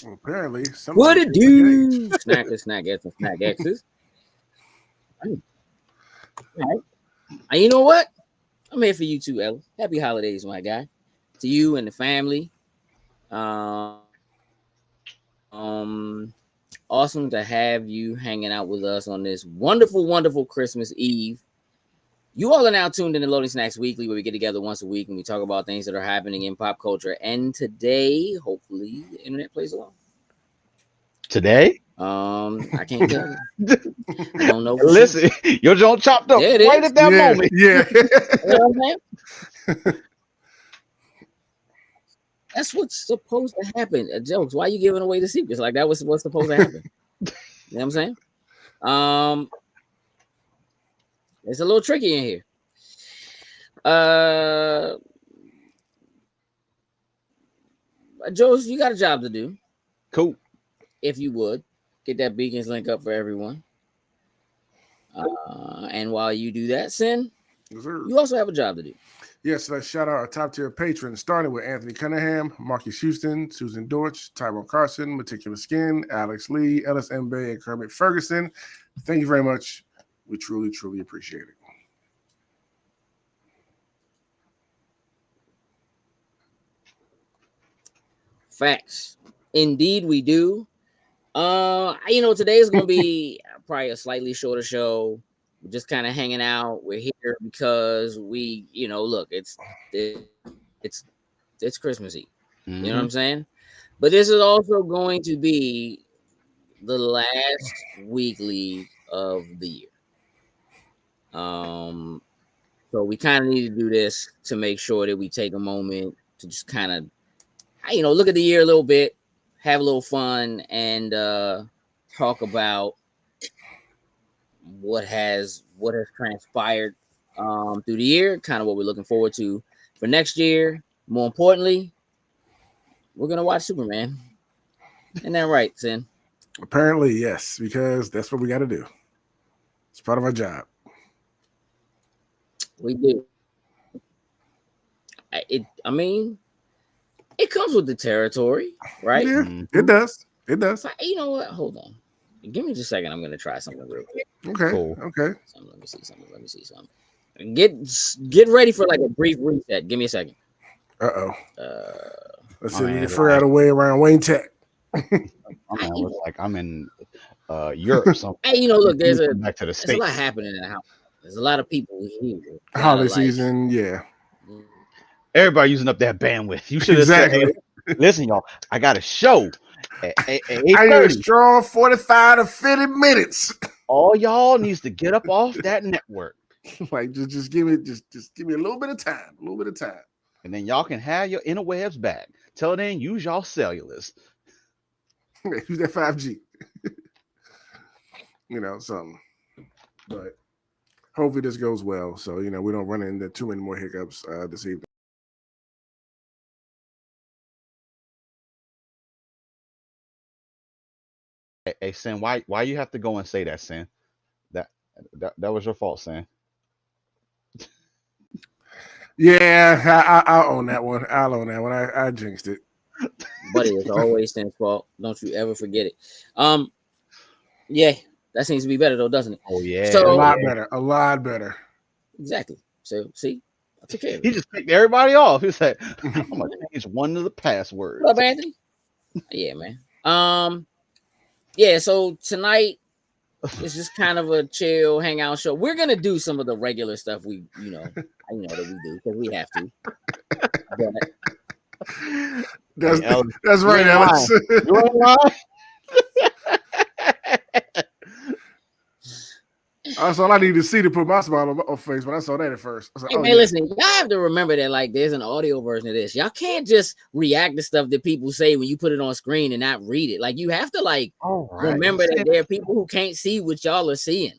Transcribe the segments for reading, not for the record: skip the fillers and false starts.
Well, apparently, What somebody it came of age. do? Snackers, snack X, and snack X's. All right. You know what? I'm here for you too, Ella. Happy holidays, my guy. To you and the family. Awesome to have you hanging out with us on this wonderful Christmas Eve. You all are now tuned in to Loading Snacks Weekly, where we get together once a week and we talk about things that are happening in pop culture. And today, hopefully, the internet plays along. Today? I can't tell you. I don't know for sure. Listen, your joint chopped up There it right is. at that Yeah, moment. yeah. You know what I'm saying? That's what's supposed to happen. Jokes. Why are you giving away the secrets? Like that was what's supposed to happen. You know what I'm saying? Um, it's a little tricky in here. Uh, Joe's, you got a job to do. Cool. If you would get that Beacons link up for everyone. And while you do that, Sin, Yes, sir. you also have a job to do. Yes, let's shout out our top tier patrons, starting with Anthony Cunningham, Marcus Houston, Susan Dortch, Tyrone Carson, Meticulous Skin, Alex Lee, Ellis Mbe, and Kermit Ferguson. Thank you very much. We truly, truly appreciate it. Facts. Indeed, we do. Today is gonna be probably a slightly shorter show. We're just kind of hanging out. We're here because look, it's Christmas Eve. You know what I'm saying? But this is also going to be the last weekly of the year. So we kind of need to do this to make sure that we take a moment to just kind of, look at the year a little bit, have a little fun, and talk about what has transpired through the year, kind of what we're looking forward to for next year. More importantly, we're gonna watch Superman. Isn't that right, Sin? Apparently, yes, because that's what we got to do. It's part of our job. We do. It comes with the territory, right? Yeah, it does. It does. So, you know what? Hold on. Give me just a second. I'm gonna try something real quick. Okay. Cool. Okay. Let me see something. Get ready for like a brief reset. Give me a second. Uh-oh. Let's see if we Man, can figure out a way around Wayne Tech. I looks like I'm in Europe or something. Hey, look, there's back to the a States. lot happening in the house. There's a lot of people here. Holiday season, yeah. Everybody using up that bandwidth. You should have Exactly. said, hey, listen, y'all, I got a show at I need a 8:30. strong 45 to 50 minutes. All y'all needs to get up off that network. Like just give me a little bit of time. A little bit of time. And then y'all can have your interwebs back. Till then, use y'all cellulars. Use that 5G. Something. But hopefully this goes well. So, we don't run into too many more hiccups this evening. Hey, Sin, why you have to go and say that, Sin? That was your fault, Sin. Yeah, I'll own that one. I'll own that one. I jinxed it. Buddy, it's always Sin's fault. Don't you ever forget it. Yeah, that seems to be better though, doesn't it? Oh yeah. So- A lot better. A lot better. Exactly. So see, I took care of He it. just picked everybody off. He said, I'm gonna change one of the passwords. What up, Anthony? Yeah, man. Yeah, so tonight it's just kind of a chill hangout show. We're gonna do some of the regular stuff that we do because we have to. That's, Hey, Alex, that's right, ain't Alex. You ain't lying. That's all I need to see to put my smile on my face. When I saw that at first, I was like, Hey, man, listen, y'all have to remember that like there's an audio version of this. Y'all can't just react to stuff that people say when you put it on screen and not read it. Like you have to remember that there are people who can't see what y'all are seeing.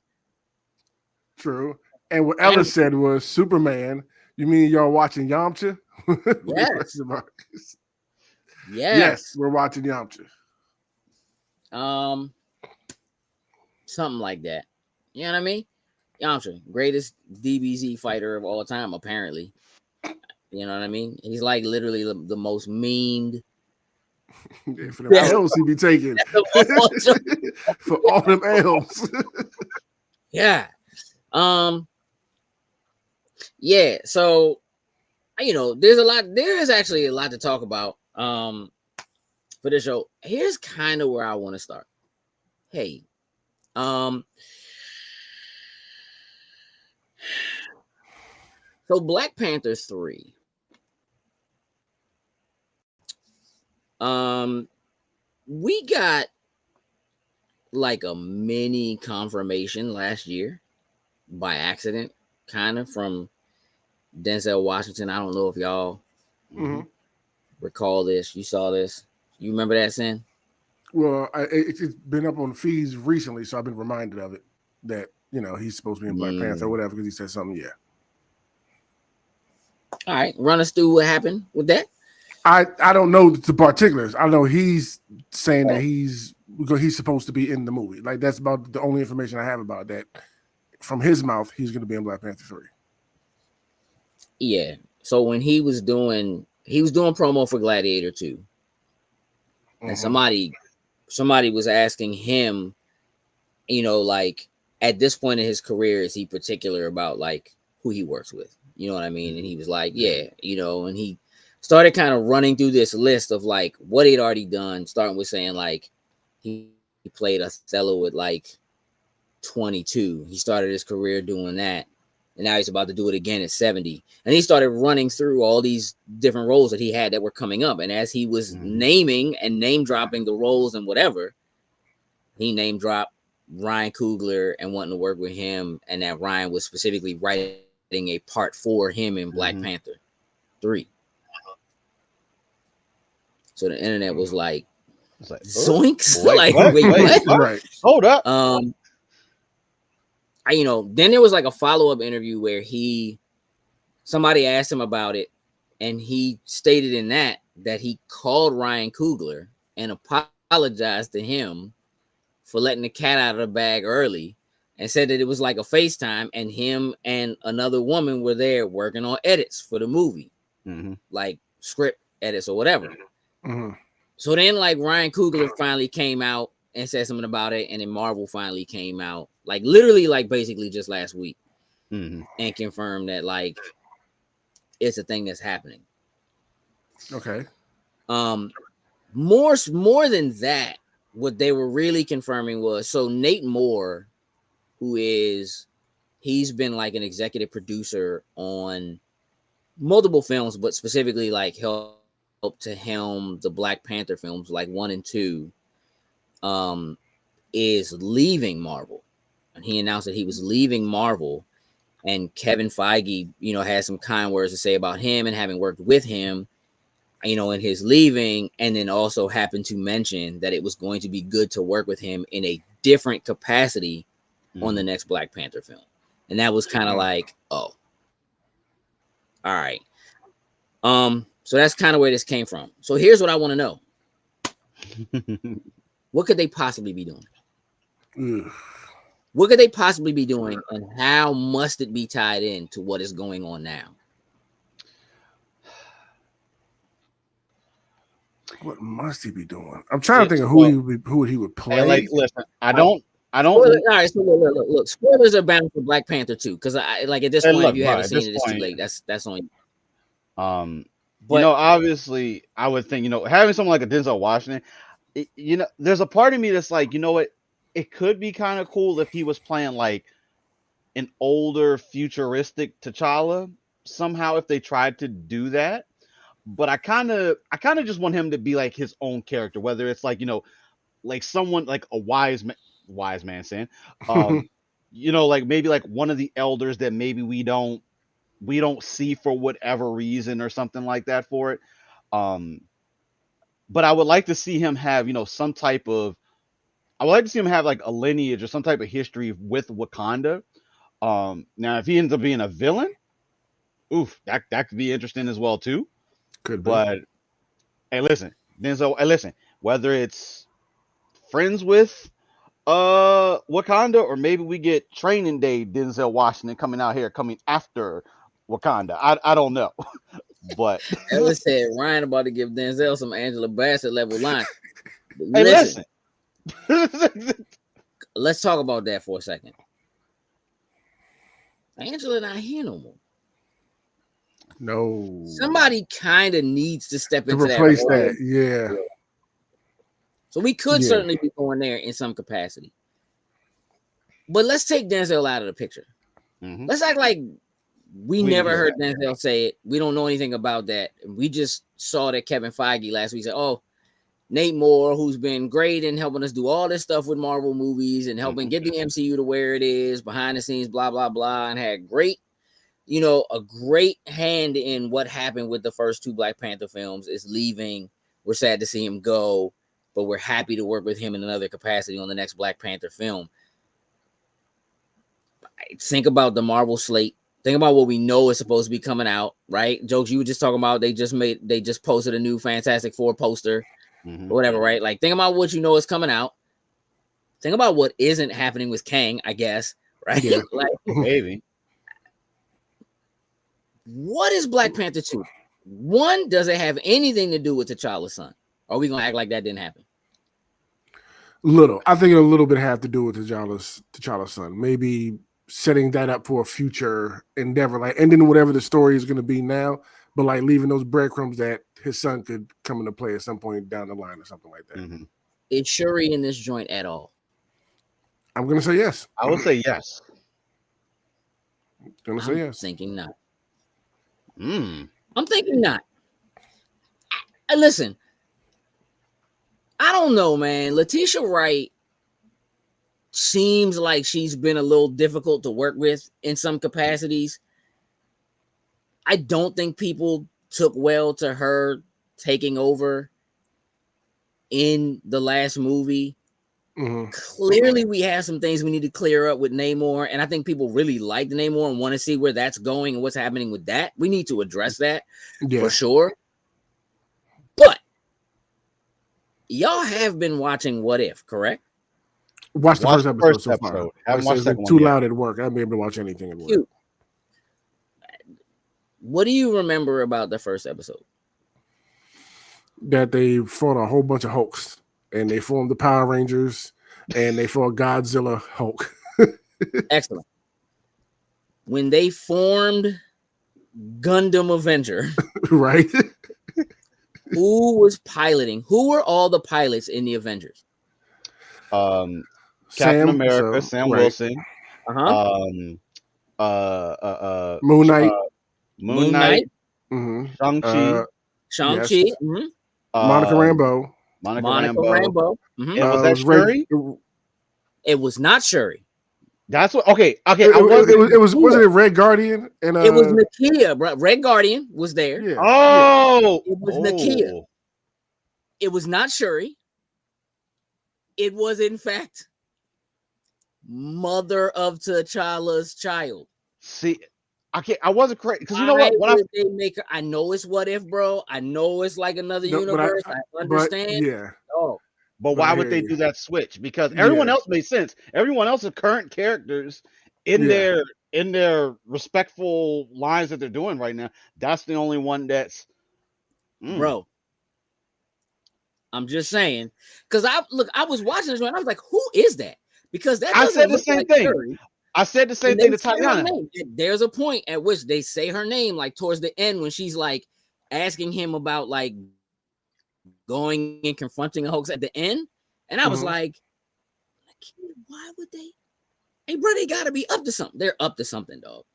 True. And what Ellis said was Superman. You mean y'all watching Yamcha? Yes. Yes, we're watching Yamcha. Something like that. You know what I mean? Yamcha, greatest DBZ fighter of all time, apparently. You know what I mean? He's like literally the most memed Yeah, for them That's, L's he be taking. that's all joke. For all them L's. Yeah. Yeah. So there is actually a lot to talk about. For this show. Here's kind of where I want to start. Hey, so Black Panther 3. We got like a mini confirmation last year by accident, kind of from Denzel Washington. I don't know if y'all recall this. You saw this. You remember that, Sin? Well, it's been up on feeds recently, so I've been reminded of it that he's supposed to be in Black Panther or whatever because he said something. Yeah. All right, run us through what happened with that. I don't know the particulars. I know he's saying that he's supposed to be in the movie. Like that's about the only information I have about that. From his mouth, he's going to be in Black Panther 3. Yeah. So when he was doing promo for Gladiator 2, and somebody was asking him, like at this point in his career, is he particular about like who he works with? You know what I mean? And he was like, yeah, and he started kind of running through this list of like what he'd already done, starting with saying like he played Othello at like 22. He started his career doing that. And now he's about to do it again at 70. And he started running through all these different roles that he had that were coming up. And as he was naming and name dropping the roles and whatever, he name dropped Ryan Coogler and wanting to work with him. And that Ryan was specifically writing a part for him in Black Panther 3. So the internet was like, zoinks. Wait, what? Right. Hold up. Then there was like a follow-up interview where somebody asked him about it, and he stated in that he called Ryan Coogler and apologized to him for letting the cat out of the bag early, and said that it was like a FaceTime, and him and another woman were there working on edits for the movie, like script edits or whatever. So then like Ryan Coogler finally came out and said something about it, and then Marvel finally came out, like literally like basically just last week, and confirmed that like it's a thing that's happening. Okay. More than that, what they were really confirming was, so Nate Moore, he's been like an executive producer on multiple films, but specifically like helped to helm the Black Panther films, like 1 and 2, is leaving Marvel. And he announced that he was leaving Marvel. And Kevin Feige, has some kind words to say about him and having worked with him, in his leaving, and then also happened to mention that it was going to be good to work with him in a different capacity on the next Black Panther film. And that was kind of like, oh, all right. So that's kind of where this came from. So here's what I want to know. What could they possibly be doing? What could they possibly be doing, and how must it be tied in to what is going on now? What must he be doing? I'm trying to think of who he would play. Like, listen, I don't. All right, so look. Spoilers are bound for Black Panther 2, because I like at this point, if you haven't seen it, it's too late. That's on you. But obviously, I would think having someone like a Denzel Washington, there's a part of me that's like, what, it could be kind of cool if he was playing like an older, futuristic T'Challa somehow, if they tried to do that. But I kind of just want him to be like his own character, whether it's like like someone like a wise man saying, like maybe like one of the elders that maybe we don't see for whatever reason or something like that for it. But I would like to see him have some type of, I would like to see him have like a lineage or some type of history with Wakanda. Now if he ends up being a villain, oof, that could be interesting as well too. Could be. But hey, listen, Denzel. Hey, listen, whether it's friends with Wakanda, or maybe we get Training Day Denzel Washington coming out here, coming after Wakanda. I don't know, But Ellis said Ryan about to give Denzel some Angela Bassett level lines. hey, Listen, listen. let's talk about that for a second. Angela not here no more. No. Somebody kind of needs to step To into replace that role. that, yeah. So we could Yeah. certainly be going there in some capacity. But let's take Denzel out of the picture. Mhm. Let's act like we never know heard Denzel say it. We don't know anything about that. We just saw that Kevin Feige last week said, "Oh, Nate Moore, who's been great in helping us do all this stuff with Marvel movies and helping get the MCU to where it is, behind the scenes, blah, blah, blah, and had great, a great hand in what happened with the first two Black Panther films, is leaving. We're sad to see him go, but we're happy to work with him in another capacity on the next Black Panther film." Think about the Marvel slate. Think about what we know is supposed to be coming out, right? Jokes you were just talking about. They just posted a new Fantastic Four poster or whatever, right? Like, think about what you know is coming out. Think about what isn't happening with Kang, I guess, right? Yeah. Like, Maybe. what is Black Panther 2? One, does it have anything to do with T'Challa's son? Or are we gonna act like that didn't happen? Little. I think a little bit have to do with T'Challa's son. Maybe setting that up for a future endeavor, like ending whatever the story is going to be now, but like leaving those breadcrumbs that his son could come into play at some point down the line or something like that. Is Shuri in this joint at all? I'm going to say yes. I would say yes. Going to say yes. Thinking not. Mm. I'm thinking not. Listen, I don't know, man. Letitia Wright seems like she's been a little difficult to work with in some capacities. I don't think people took well to her taking over in the last movie. Clearly, we have some things we need to clear up with Namor, and I think people really like Namor and want to see where that's going and what's happening with that. We need to address that for sure. But y'all have been watching What If, correct? Watch the first episode so far. Haven't watched that too loud at work. I haven't been able to watch anything at work. What do you remember about the first episode? That they fought a whole bunch of Hulks, and they formed the Power Rangers, and they fought Godzilla Hulk. Excellent. When they formed Gundam Avenger, right? Who was piloting? Who were all the pilots in the Avengers? Captain America, Sam Wilson. Moon Knight. Moon Knight. Shang-Chi. Shang-Chi. Yes. Monica Rambeau. Monica Rambeau. And was that Shuri? It was not Shuri. That's what. Okay. Wasn't it Red Guardian? And it was Nakia, bro. Red Guardian was there. Yeah. Oh, it was Nakia. It was not Shuri. It was, in fact, mother of T'Challa's child. See, I wasn't correct because you know what? When they make her, I know it's What If, bro. I know it's like another universe. I understand. But why would they do that switch? Because everyone else made sense. Everyone else's current characters in their respectful lines that they're doing right now. That's the only one that's bro. I'm just saying, because I was watching this and I was like, who is that? Because that I said the same thing. Shuri. I said the same thing to Tatiana. There's a point at which they say her name, like towards the end, when she's like asking him about like going and confronting the Hulks at the end, and I was like, why would they? Hey, bro, they gotta be up to something. They're up to something, dog.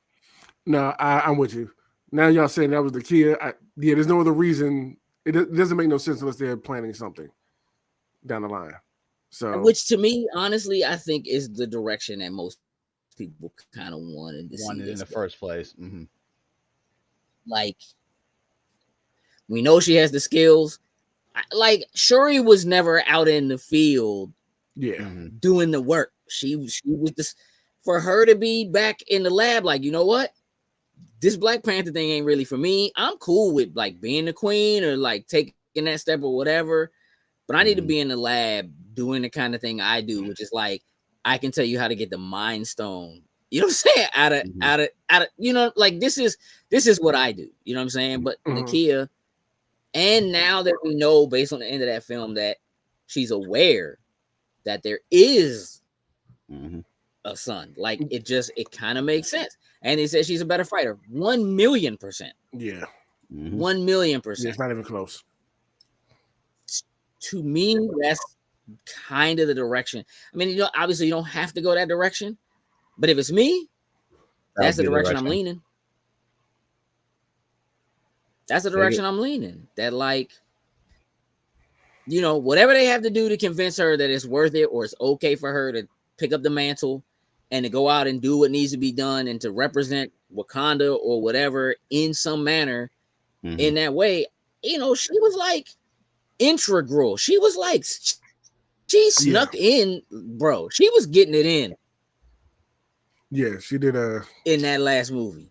No, I'm with you. Now y'all saying that was the key. There's no other reason. It doesn't make no sense unless they're planning something down the line. So, which to me, honestly, I think is the direction that most people kind of wanted to see in the first place. Like, we know she has the skills. Like, Shuri was never out in the field, doing the work. She was this, for her to be back in the lab. Like, you know what? This Black Panther thing ain't really for me. I'm cool with like being the queen or like taking that step or whatever, but I need to be in the lab doing the kind of thing I do, which is like, I can tell you how to get the Mind Stone You know what I'm saying? Out of you know, like this is what I do. You know what I'm saying? But Nakia, and now that we know based on the end of that film that she's aware that there is a son, like it kind of makes sense. And he says she's a better fighter. 1,000,000%. Yeah. 1,000,000%. It's not even close. To me, that's kind of the direction. I mean, you know, obviously you don't have to go that direction, but if it's me, that's the direction I'm leaning. That's the direction I'm leaning. That, like, you know, whatever they have to do to convince her that it's worth it or it's okay for her to pick up the mantle and to go out and do what needs to be done and to represent Wakanda or whatever in some manner in that way, you know, she was like integral. She was like, she snuck in, bro. She was getting it in. Yeah, she did in that last movie.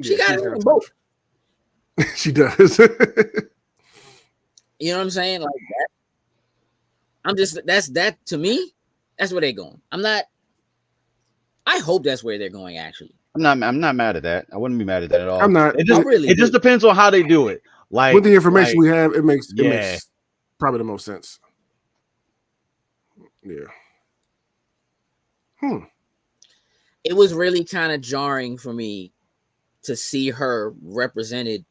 She got it in both. She does. You know what I'm saying? Like that. I'm just that to me, that's where they're going. I hope that's where they're going, actually. I'm not mad at that. I wouldn't be mad at that at all. I'm not. It just depends on how they do it. Like with the information we have, it makes probably the most sense. Yeah. It was really kind of jarring for me to see her represented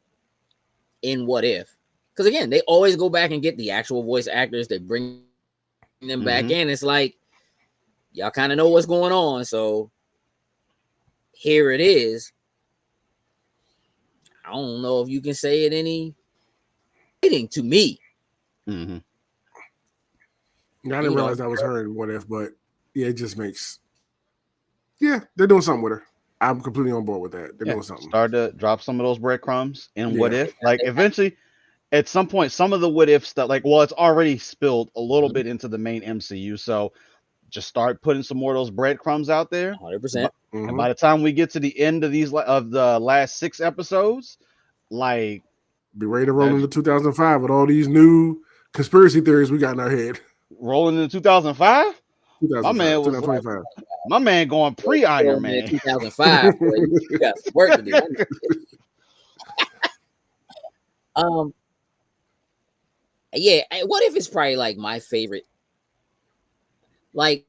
in What If. Because again, they always go back and get the actual voice actors. They bring them back in. It's like, y'all kind of know what's going on. So here it is. I don't know if you can say it any fitting to me. I didn't realize that was her in What If, but yeah, it just makes. Yeah, they're doing something with her. I'm completely on board with that. They're doing something. Start to drop some of those breadcrumbs in What If. Like eventually, at some point, some of the What If stuff, like, well, it's already spilled a little bit into the main MCU. So just start putting some more of those breadcrumbs out there. 100%. And by the time we get to the end of the last 6 episodes, like, be ready to roll into 2005 with all these new conspiracy theories we got in our head. Rolling into 2005? My man was like, my man going pre-Iron Man. 2005. Boy, you got some work to do. Yeah, What If it's probably like my favorite. Like,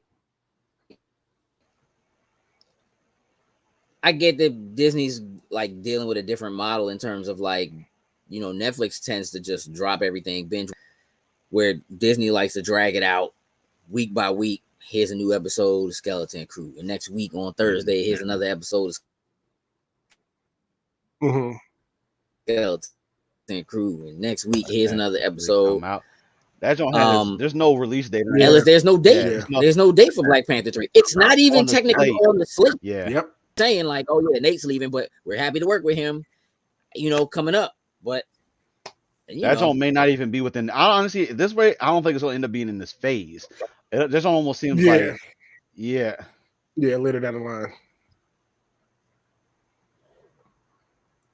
I get that Disney's like dealing with a different model in terms of, like, you know, Netflix tends to just drop everything binge, where Disney likes to drag it out week by week. Here's a new episode of Skeleton Crew, and next week on Thursday, here's another episode of Skeleton Crew, and next week here's another episode. That don't have there's no release date. There's no date. There's no date for Black Panther 3. It's not even technically on the slate. Yep. Saying like, oh yeah, Nate's leaving, but we're happy to work with him, you know, coming up. But that one may not even be within. Honestly, this way, I don't think it's gonna end up being in this phase. This almost seems like, later down the line.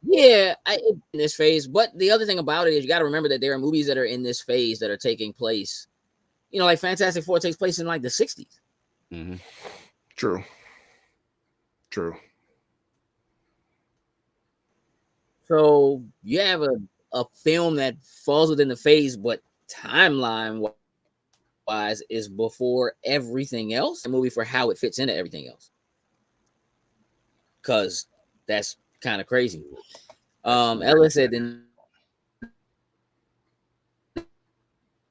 Yeah, in this phase. But the other thing about it is you got to remember that there are movies that are in this phase that are taking place. You know, like Fantastic Four takes place in like the 60s. True. So you have a film that falls within the phase, but timeline wise is before everything else. A movie for how it fits into everything else, because that's kind of crazy. Ella said then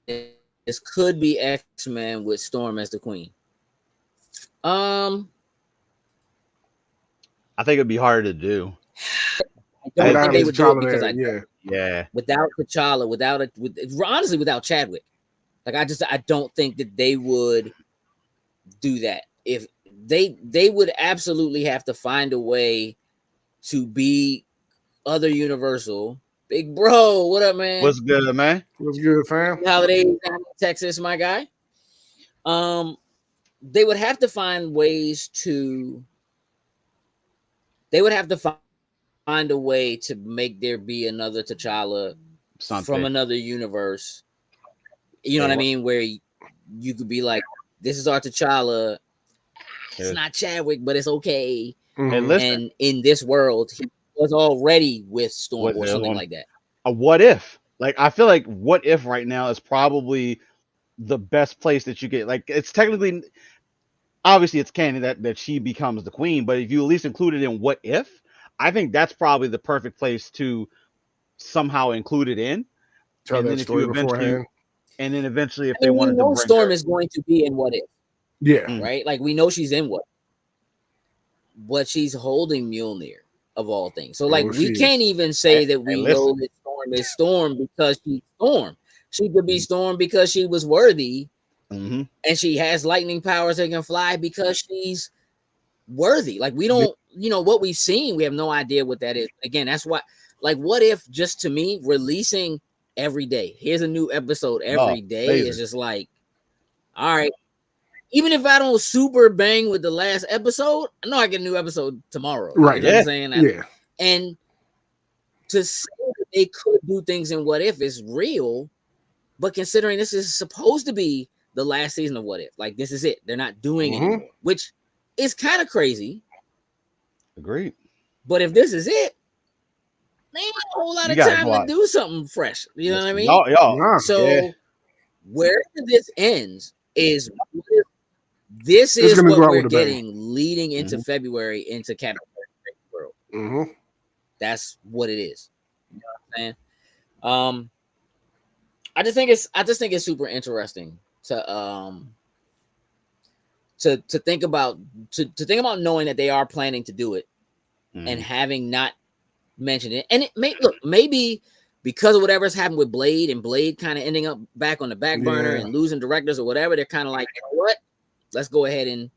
this could be X-Men with Storm as the queen. I think it'd be harder to do. I don't think they would do it because without T'Challa, honestly, without Chadwick, like I don't think that they would do that. If they would absolutely have to find a way to be other Universal. Big bro, what up, man? What's good, man? What's good, fam? Holidays down in Texas, my guy. They would have to find ways to. They would have to find a way to make there be another T'Challa from another universe. You know what I mean? Where you could be like, this is our T'Challa. it's not Chadwick, but it's okay. And listen, And in this world, he was already with Storm or something like that. A what if? Like, I feel like what if right now is probably the best place that you get. Like, it's technically, obviously, it's canon that she becomes the queen, but if you at least include it in what if, I think that's probably the perfect place to somehow include it in. Tell And that then if story you eventually, beforehand. and then eventually, if I they mean, we wanted to know bring Storm her, is going to be in what if, Yeah. right? Like we know she's in what, but she's holding Mjolnir of all things. So like we can't even say that we know that Storm is Storm because she's Storm. She could be Storm because she was worthy, and she has lightning powers that can fly because she's worthy. Like we don't, you know, what we've seen, we have no idea what that is. Again, that's why, like, what if just to me releasing every day? Here's a new episode every day is just like, all right. Even if I don't super bang with the last episode, I know I get a new episode tomorrow. Right. You know what I'm saying? Yeah. And to say that they could do things in What If is real, but considering this is supposed to be the last season of What If, like this is it. They're not doing it anymore, which is kind of crazy. Agreed. But if this is it, they ain't a whole lot of time to do something fresh. You know what I mean? Y'all. So wherever this ends is this is what we're getting leading into February into Captain America World. That's what it is. You know what I'm saying? I just think it's super interesting to think about knowing that they are planning to do it and having not mentioned it. And it may maybe because of whatever's happened with Blade and Blade kind of ending up back on the back burner and losing directors or whatever, they're kind of like, you know what? Let's go ahead and,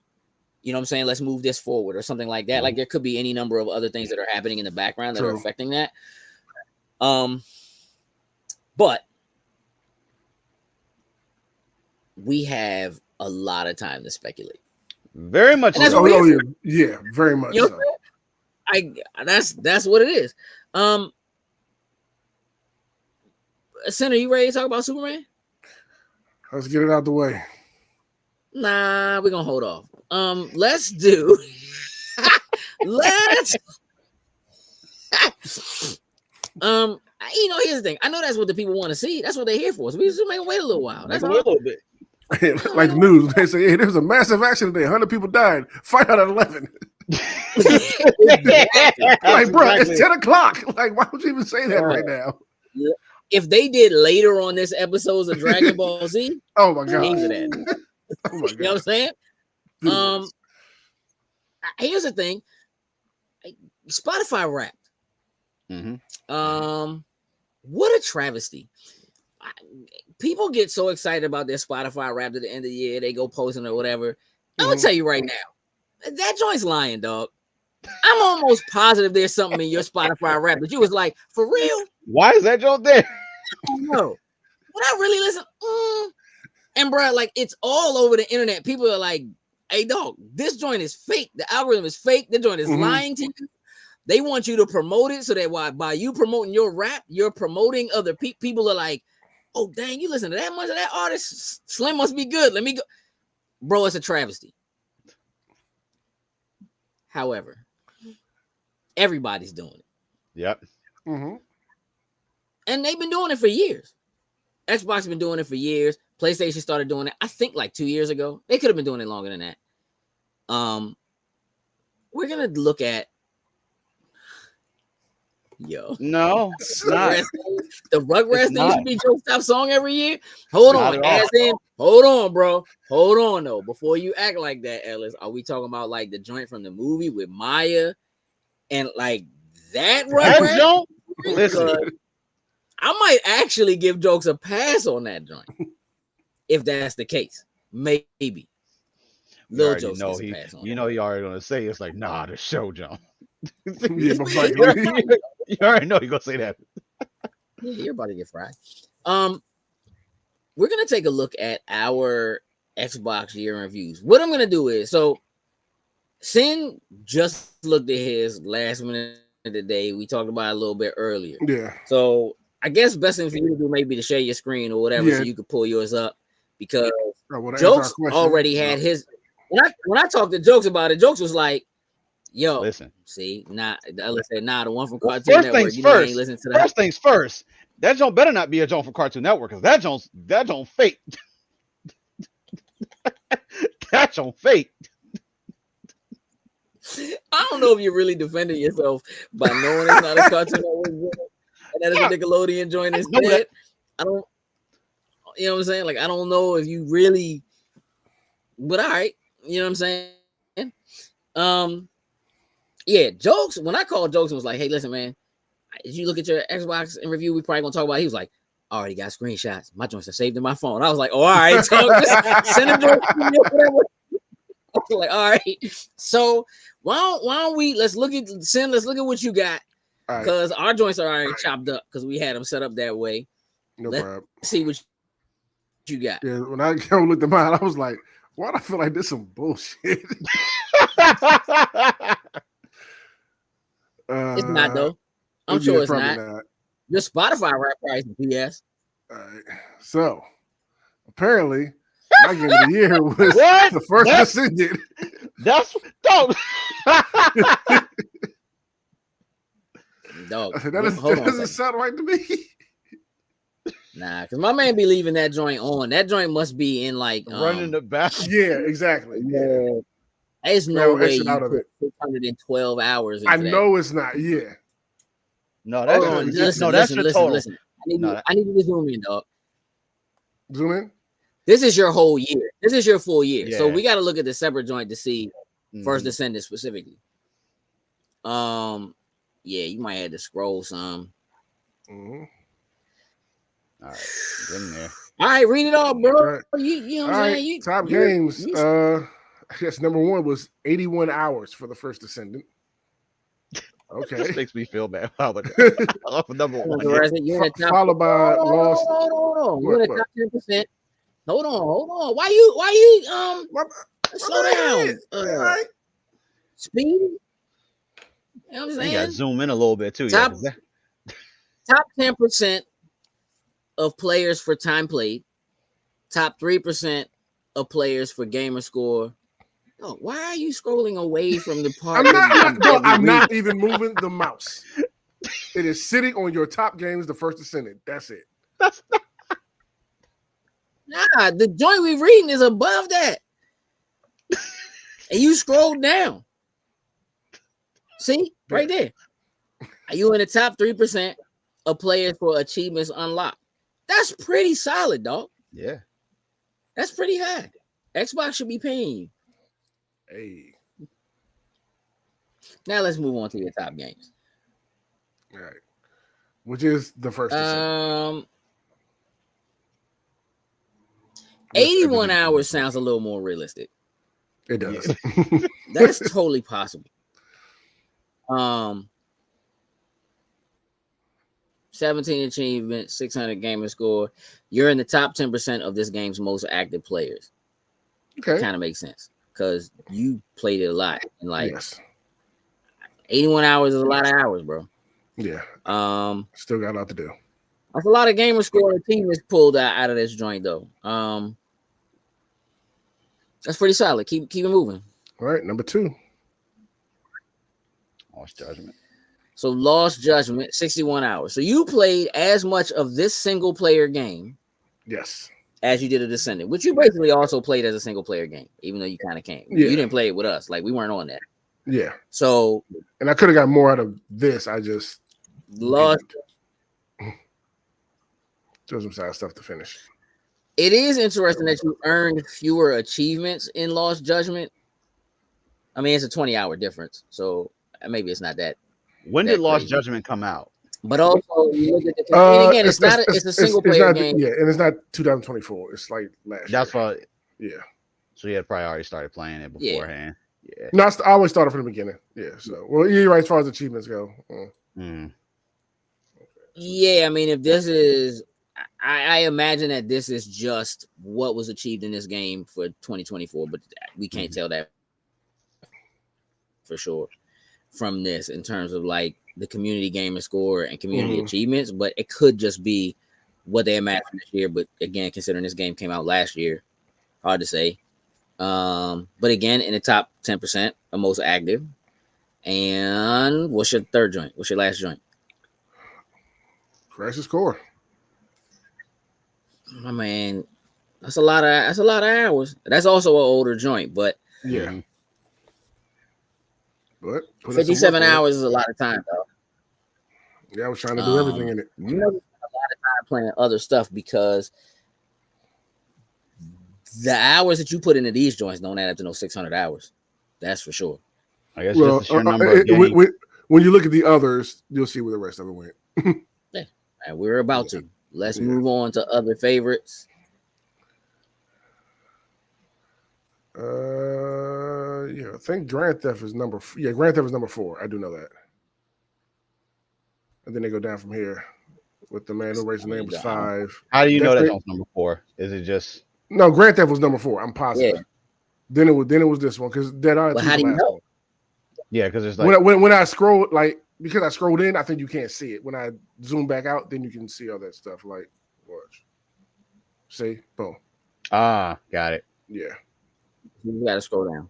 you know what I'm saying? Let's move this forward or something like that. Like there could be any number of other things that are happening in the background that are affecting that. But we have a lot of time to speculate. Very much. And that's what we're here for. Yeah, very much. You know, that's what it is. Senator, you ready to talk about Superman? Let's get it out the way. Nah, we're gonna hold off. Let's do let's you know, here's the thing. I know that's what the people want to see. That's what they're here for. So we just make them wait a little while. That's all. A little bit. Like the news, they say, hey, there was a massive accident today. 100 people died. Fight out at 11. Like, bro, it's 10 o'clock. Like, why would you even say that right now? If they did later on this episodes of Dragon Ball Z, oh my god, that. Oh my god. You know what I'm saying? Here's the thing. Spotify Wrapped. What a travesty. People get so excited about their Spotify Wrapped at the end of the year. They go posting or whatever. I'm gonna tell you right now, that joint's lying, dog. I'm almost positive there's something in your Spotify Wrapped that you was like, for real? Why is that joint there? I don't know. Would I really listen? And bro, like it's all over the internet. People are like, hey, dog, this joint is fake. The algorithm is fake. The joint is lying to you. They want you to promote it so that by you promoting your rap, you're promoting other people. People are like, oh, dang, you listen to that much of that artist? Slim must be good. Let me go. Bro, it's a travesty. However, everybody's doing it. Yep. And they've been doing it for years. Xbox has been doing it for years. PlayStation started doing it, I think, like 2 years ago. They could have been doing it longer than that. We're going to look at No, it's not. The Rugrats thing should be Joe Stop song every year. Hold on, hold on, bro. Hold on, though. Before you act like that, Ellis, are we talking about like the joint from the movie with Maya and like that Rugrats? Joint? Listen, I might actually give jokes a pass on that joint if that's the case. Maybe. Little jokes. You know, he already gonna say it's like, nah, the show, John. Yeah, most likely. You already know you're gonna say that. Yeah, you're about to get fried. We're gonna take a look at our Xbox year in reviews. What I'm gonna do is, so Sin just looked at his last minute of the day. We talked about it a little bit earlier. Yeah. So I guess best thing for you to do maybe to share your screen or whatever, so you can pull yours up because Jokes already had his. when I talked to Jokes about it, Jokes was like, "Yo, Listen, see, nah, let's say nah, the one from well, Cartoon first Network. things You know, I ain't first. listen to that. First things first. That joint better not be a joint from Cartoon Network, because that joint fake. That joint fake. I don't know if you're really defending yourself by knowing it's not a Cartoon Network joint and that it's a Nickelodeon joint instead. I don't, you know what I'm saying? Like, I don't know if you really, but all right, you know what I'm saying? Yeah, Jokes. When I called Jokes and was like, "Hey, listen, man, did you look at your Xbox and review? We probably gonna talk about it." He was like, "I already got screenshots. My joints are saved in my phone." I was like, "Oh, all right, so just send them joints to me or whatever." I was like, "All right." So why don't we let's look at what you got, because our joints are already chopped up because we had them set up that way. No Let's problem. see what you got. Yeah, when I looked at mine, I was like, "Why do I feel like this some bullshit?" It's not though. I'm sure it's not. Your Spotify rap price is BS. All right. So apparently, my game of the year was the first Descendant. That's dope. Dog. That doesn't sound right to me. Nah, because my man be leaving that joint on. That joint must be in like running the back. Yeah, exactly. Yeah. There's no way you put 612 hours into I know it's not. Yeah. No, that's listen. I need you to zoom in, dog. Zoom in. This is your whole year. This is your full year. Yeah. So we got to look at the separate joint to see First Descendant specifically. Yeah, you might have to scroll some. Mm-hmm. All right, get in there. All right, read it all, bro. Right. You know what I'm saying? Top games. I guess number one was 81 hours for the First Descendant. Okay. This makes me feel bad. Number one. Followed by Lost. Hold on. You're in the top 10%. Hold on. Why you slow down? Speed. You know what I'm saying? You gotta zoom in a little bit too. Top 10% of players for time played. Top 3% of players for gamer score. Oh, why are you scrolling away from the part? I'm not even moving the mouse. It is sitting on your top games, the First Descendant. That's it. Nah, the joint we reading is above that. And you scroll down. See? Right there. Are you in the top 3% of players for achievements unlocked? That's pretty solid, dog. Yeah. That's pretty high. Xbox should be paying you. Hey. Now let's move on to your top games. All right. Which is the First Descendant. 81 hours sounds a little more realistic. It does. That's totally possible. 17 achievements, 600 gamer score. You're in the top 10% of this game's most active players. Okay. Kind of makes sense because you played it a lot. And like 81 hours is a lot of hours, bro. Yeah. Still got a lot to do. That's a lot of gamer score the team is pulled out of this joint, though. That's pretty solid. Keep it moving. All right, number 2. Lost Judgment. So Lost Judgment, 61 hours. So you played as much of this single player game, yes, as you did a Descendant, which you basically also played as a single player game, even though you kind of came. Yeah. You didn't play it with us, like we weren't on that. Yeah. So, and I could have got more out of this. I just lost. There's some side stuff to finish. It is interesting that you earned fewer achievements in Lost Judgment. I mean, it's a 20-hour difference, so maybe it's not that. When did Lost Judgment come out? But also, you look at the and again, it's a single player game. Yeah, and it's not 2024. It's like last year. That's why. Yeah. So you had probably already started playing it beforehand. Yeah. No, I always started from the beginning. Yeah. So, well, you're right as far as achievements go. Yeah, I mean, if this is, I imagine that this is just what was achieved in this game for 2024, but we can't tell that for sure from this in terms of like the community gamer score and community achievements, but it could just be what they imagined this year. But again, considering this game came out last year, hard to say. But again, in the top 10% of most active. And what's your third joint? What's your last joint? Crisis Core. My man, that's a lot of hours. That's also an older joint, but Yeah. Mhm. But put in some 57 work on it. hours is a lot of time, though. Yeah, I was trying to do everything in it. You know, a lot of time playing other stuff because the hours that you put into these joints don't add up to no 600 hours. That's for sure. I guess Well, just the sheer number of games. when you look at the others, you'll see where the rest of it went. Yeah, and we're about to. Let's move on to other favorites. Yeah, I think Grand Theft is number. Grand Theft is number 4. I do know that. And then they go down from here. With the man who raised the name was 5. How do you know that's on number 4? Is it just no? Grand Theft was number 4. I'm positive. Yeah. Then it was this one because Dead Island. But how do you know? Yeah, because it's like when I scroll because I scrolled in, I think you can't see it. When I zoom back out, then you can see all that stuff. Like, watch, see, boom. got it. Yeah, You gotta scroll down.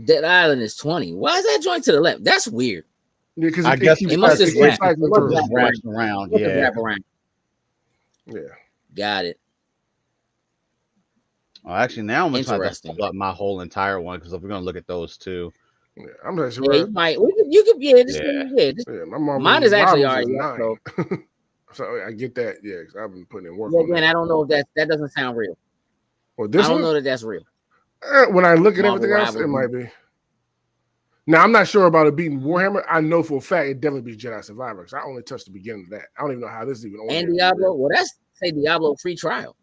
Dead Island is 20. Why is that joint to the left? That's weird. yeah, because I guess it must just wrap around. Yeah, wrap around. Yeah, Got it. Oh, actually, now I'm gonna try to Interesting. pull up my whole entire one because if we're gonna look at those two, yeah. I'm not sure. Yeah, you might. You could. Yeah. This, mine is actually already up, so. So I get that. Yeah, because I've been putting in work. Yeah, again, I don't know if that doesn't sound real. Well, this I don't one, know that that's real. when I look at Marvel everything else, it might be. Now I'm not sure about it beating Warhammer. I know for a fact it definitely beats Jedi Survivor because I only touched the beginning of that. I don't even know how this is even on. And Diablo. Well, that's say Diablo free trial.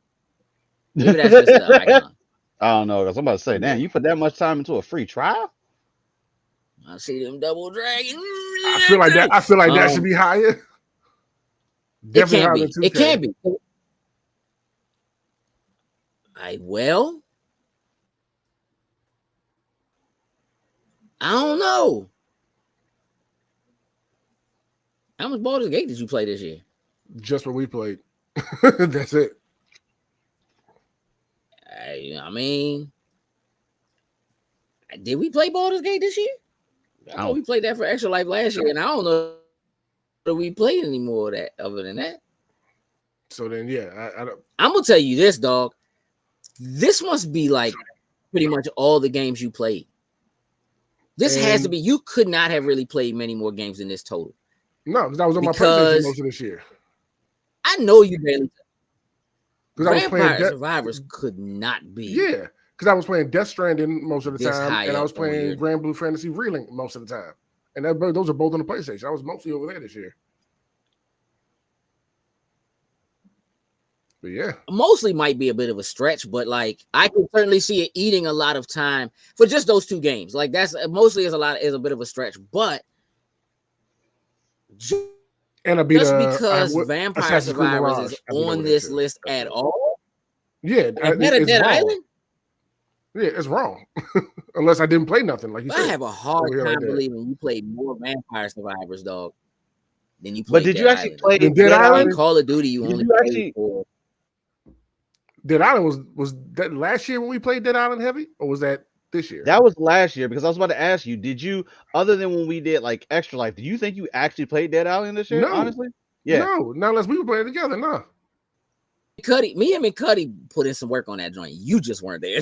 Maybe that's just the icon. I don't know because I'm about to say, damn, you put that much time into a free trial? I see them double dragons. I feel like that should be higher. Definitely it can't be. Well, I don't know. How much Baldur's Gate did you play this year? Just what we played. That's it. I mean, did we play Baldur's Gate this year? I thought we played that for Extra Life last year, and I don't know if we played any more of that other than that. So then, yeah, I don't. I'm gonna tell you this, dog. This must be like pretty much all the games you played. This has to be. You could not have really played many more games than this total. No, because I was on my PlayStation most of this year. I know you barely. Because I was playing Survivors could not be. Yeah, because I was playing Death Stranding most of the time, and I was up playing Grand Blue Fantasy Relink most of the time, and those are both on the PlayStation. I was mostly over there this year. But yeah, mostly might be a bit of a stretch, but like I can certainly see it eating a lot of time for just those two games. Like that's mostly is a bit of a stretch, but and just because Vampire Survivors is on this list at all, yeah, it's Dead Island. Yeah, it's wrong. Unless I didn't play nothing, like you said. I have a hard time believing you played more Vampire Survivors, dog, than you played. But did you actually play Dead Island? Call of Duty? You only played for. Dead Island was that last year when we played Dead Island heavy, or was that this year? That was last year because I was about to ask you, did you, other than when we did like Extra Life, do you think you actually played Dead Island this year? No. Honestly? Yeah. No, not unless we were playing together, no. Me and Cuddy put in some work on that joint. You just weren't there.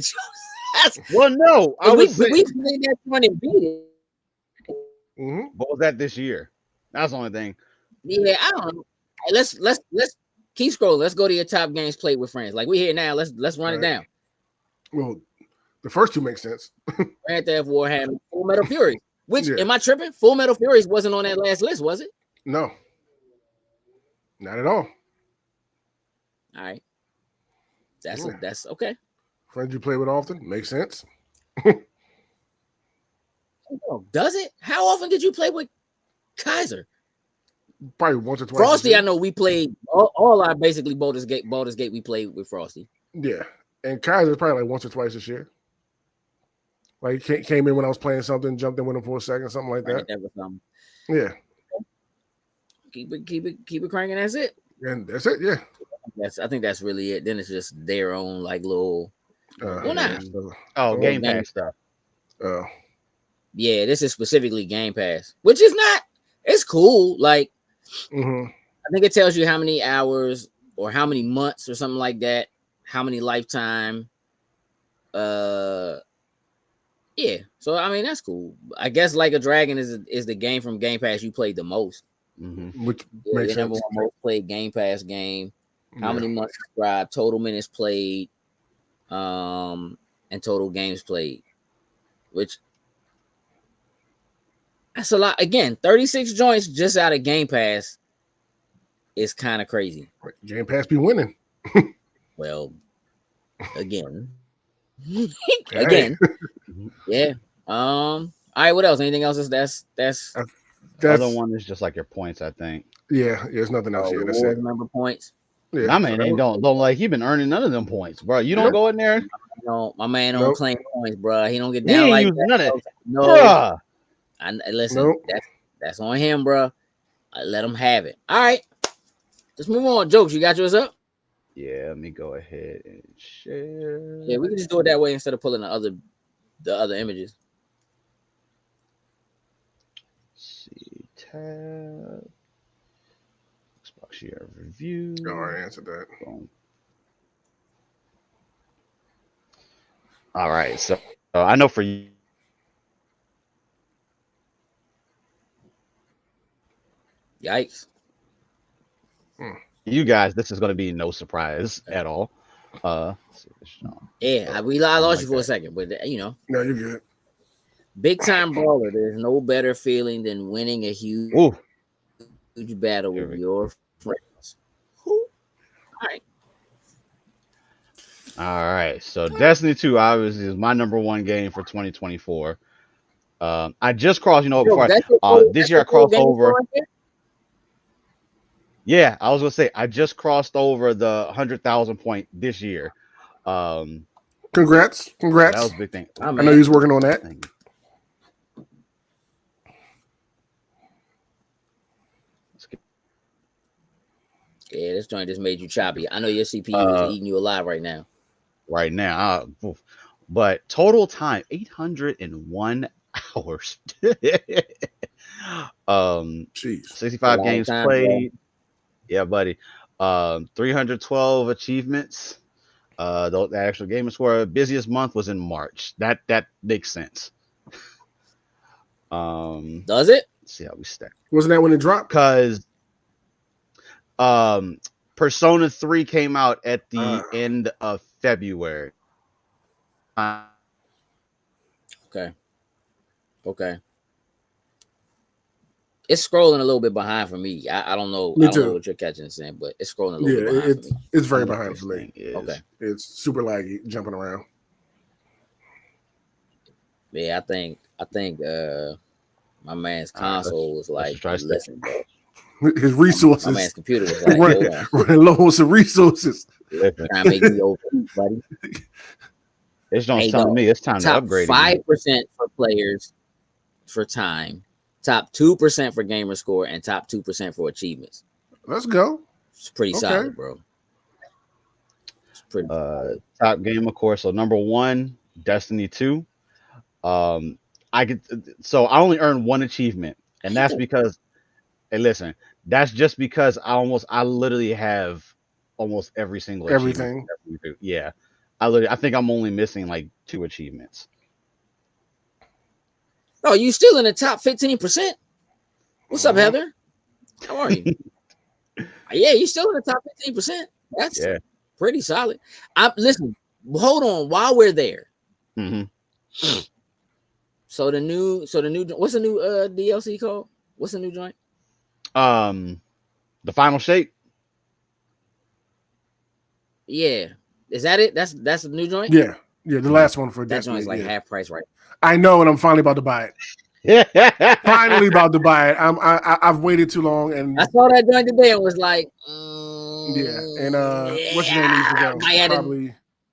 Well, no. We played that joint and beat it. Mm-hmm. What was that this year? That's the only thing. Yeah, I don't know. Let's keep scrolling. Let's go to your top games played with friends. Like we here now. Let's run it down. Well, the first two make sense. Grand Theft Warhammer, Full Metal Fury. Which am I tripping? Full Metal Fury wasn't on that last list, was it? No, not at all. All right, that's okay. Friends you play with often makes sense. Does it? How often did you play with Kaiser? Probably once or twice. Frosty, I know we played all our basically Baldur's Gate we played with Frosty. Yeah, and Kaiser's probably like once or twice this year. Like he came in when I was playing something, jumped in with him for a second, something like that. Yeah. Keep it cranking. That's it. And that's it. Yeah. I think that's really it. Then it's just their own like little Well, not. Game Game- Pass stuff. Yeah, this is specifically Game Pass, which is not. It's cool. Like, I think it tells you how many hours or how many months or something like that. How many lifetime. Yeah. So I mean that's cool. I guess Like a Dragon is the game from Game Pass you played the most. Which Yeah, makes your number sense. one most played Game Pass game. How Yeah. many months subscribed, total minutes played, and total games played, which that's a lot. Again, 36 joints just out of Game Pass is kind of crazy. Game Pass be winning. Well, again, Hey. again, yeah. All right. What else? Anything else? That's The other one is just like your points, I think. Yeah, there's nothing else here. That's reward it. member points. Yeah, My man ain't don't like he been earning none of them points, bro. You don't go in there. No, my man don't Nope. claim points, bro. He don't get He down ain't like using that. none of it. No, Bruh. listen, Nope. that's on him, bro. I let him have it. All right, let's move on. Jokes, you got yours up? Yeah, let me go ahead and share. Yeah, we can just do it that way instead of pulling the other images. Let's see, tab. Xbox year review. I already answered that. Boom. All right, so I know for you. Yikes. You guys, this is going to be no surprise at all. Yeah, I lost you for a second, but you know, No, you're good. big time brawler. There's no better feeling than winning a huge battle with your friends. All right. All right. So Destiny 2 obviously is my number one game for 2024. I just crossed, before this year I crossed over. Yeah, I was gonna say I just crossed over the 100,000 point this year. Congrats. That was a big thing. I know he was working on that. Yeah, this joint just made you choppy. I know your CPU is eating you alive right now. But total time 801 hours. 65 games played. Bro. Yeah, buddy. 312 achievements. The actual game score. Busiest month was in March. That makes sense. Does it? Let's see how we stack. Wasn't that when it dropped? Because Persona 3 came out at the end of February. Okay. It's scrolling a little bit behind for me. I don't know. Me I don't too. know what you're catching, Sam, but it's scrolling a little bit behind for me. It's very behind for me. Okay. It's super laggy, jumping around. Yeah, I think my man's console was like, listen, bro. His resources. My man's computer was like, running low on some resources. Trying to make me over, buddy. It's telling me it's time to upgrade. 5% for players for time, top 2% for gamer score, and top 2% for achievements. Let's go. It's pretty solid, bro. It's pretty top game, of course. So number one, Destiny 2. I only earned one achievement, and that's because, hey, listen, that's just because I literally have almost every single everything. Yeah, I think I'm only missing like 2 achievements. Oh, you still in the top 15%? What's up, Heather? How are you? Yeah, you still in the top 15%. That's pretty solid. Listen, hold on while we're there. Mm-hmm. So the new what's the new DLC called? What's the new joint? The Final Shape. Yeah. Is that it? That's the new joint? Yeah. The last one for that Destiny. joint's like half price right now. I know, and I'm finally about to buy it. Finally about to buy it. I've waited too long, and I saw that joint today and was like, yeah. And what's your name needs to go?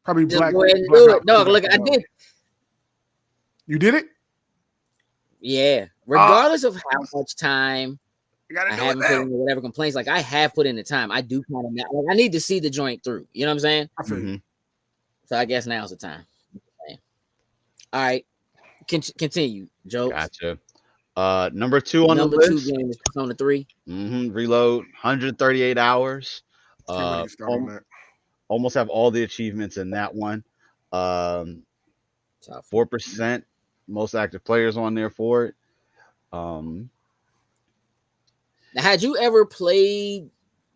Probably just Black. Go ahead and Black do Ops it, dog. 2 Look, I did. You did it? Yeah. Regardless of how much time I haven't put in whatever complaints, like I have put in the time. I do kind of like I need to see the joint through. You know what I'm saying? I feel you. So I guess now's the time. All right, continue, jokes. Gotcha. Number 2 on the Number 2 list. game is Persona 3. Reload, 138 hours. Can't wait to start on that. Almost have all the achievements in that one. 4% most active players on there for it. Now, had you ever played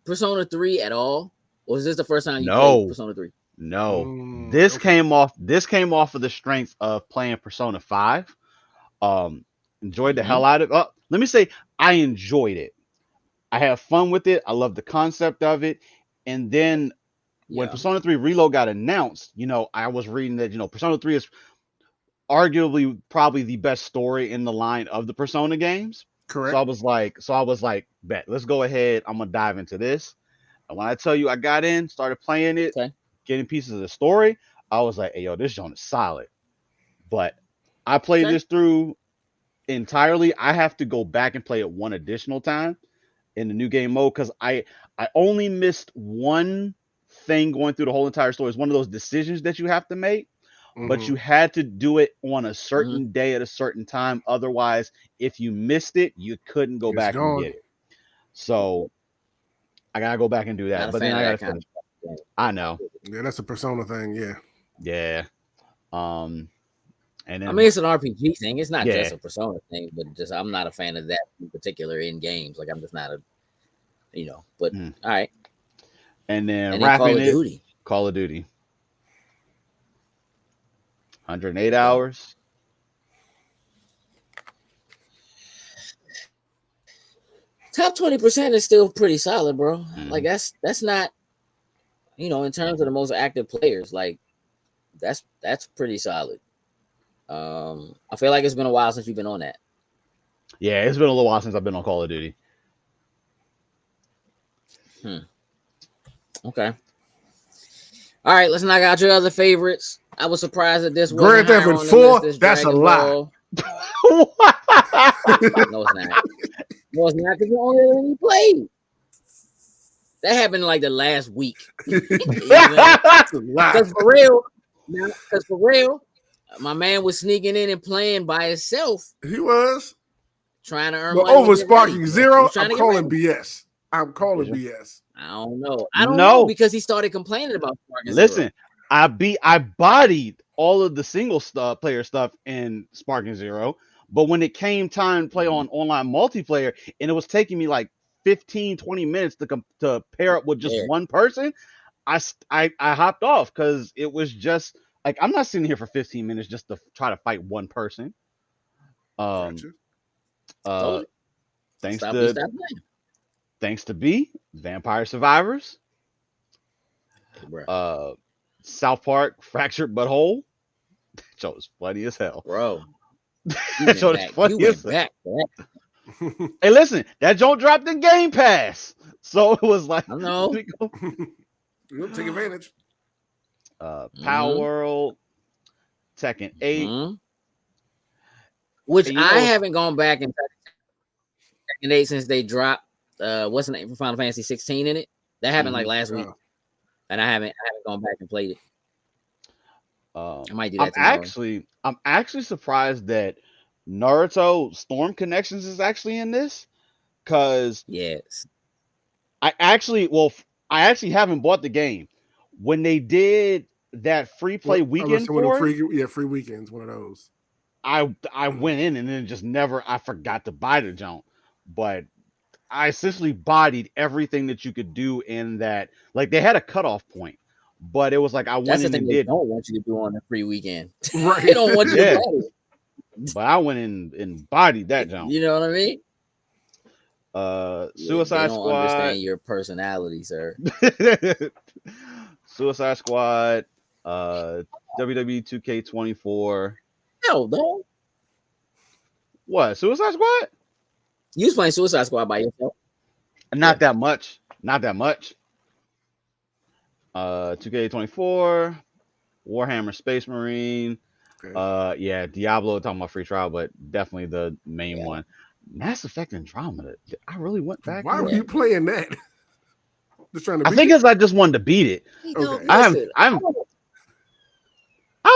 Persona 3 at all? Or was this the first time you played Persona 3? No. This came off of the strength of playing Persona 5. Enjoyed the hell out of it. Let me say I enjoyed it. I had fun with it. I love the concept of it. And then when Persona 3 Reload got announced, I was reading that, Persona 3 is arguably probably the best story in the line of the Persona games. Correct. So I was like, bet, let's go ahead. I'm gonna dive into this. And when I tell you I got in, started playing it, getting pieces of the story, I was like, hey yo, this joint is solid. But I played this through entirely. I have to go back and play it one additional time in the new game mode because I only missed one thing going through the whole entire story. It's one of those decisions that you have to make. But you had to do it on a certain day at a certain time. Otherwise, if you missed it, you couldn't go back and get it. So I gotta go back and do that. But then I gotta finish. I know. Yeah, that's a Persona thing. Yeah. Yeah. And then, I mean, it's an RPG thing. It's not just a Persona thing, but just I'm not a fan of that in particular in games. Like I'm just not a, But all right. And then Call of Duty. 108 hours. Top 20% is still pretty solid, bro. Like that's not, in terms of the most active players, like that's pretty solid. I feel like it's been a while since you've been on that. Yeah, it's been a little while since I've been on Call of Duty. Okay. All right, let's knock out your other favorites. I was surprised that this Grand Theft Auto 4. That's a lie. No, it's not. No, it's not because you only really played. That happened like the last week. Because for real, my man was sneaking in and playing by himself. He was trying to earn money. Over Sparking Zero, I'm calling BS. I'm calling BS. I don't know. I don't know because he started complaining about Sparking Zero. Listen, I bodied all of the single player stuff in Sparking Zero, but when it came time to play on online multiplayer, and it was taking me like 15-20 minutes to pair up with just one person, I hopped off because it was just like I'm not sitting here for 15 minutes just to try to fight one person. Thanks to B, Vampire Survivors, South Park, Fractured But Whole. That show was funny as hell, bro. That show was funny as hell. Hey, listen, that joint dropped in Game Pass, so it was like, I know. We'll take advantage. Power World, Tekken 8, which I haven't gone back and Tekken 8 since they dropped. What's the name for Final Fantasy 16 in it? That happened like last week, and I haven't gone back and played it. I might do that. I'm actually surprised that Naruto Storm Connections is actually in this, because I actually haven't bought the game. When they did that free play weekend free weekends, one of those. I went in and then just I forgot to buy the junk, but I essentially bodied everything that you could do in that. Like they had a cutoff point, but it was like I went in and did. They don't want you to do on the free weekend, right? They don't want you to body it. But I went in and bodied that junk. You know what I mean? Suicide they don't Squad. Understand your personality, sir. Suicide Squad. WWE 2K24. Hell no. What? Suicide Squad? You was playing Suicide Squad by yourself? Not that much. 2K24, Warhammer Space Marine. Okay. Diablo, talking about free trial, but definitely the main one. Mass Effect Andromeda. I really went back. Why were you playing that? Just trying to I think it's I just wanted to beat it. Okay.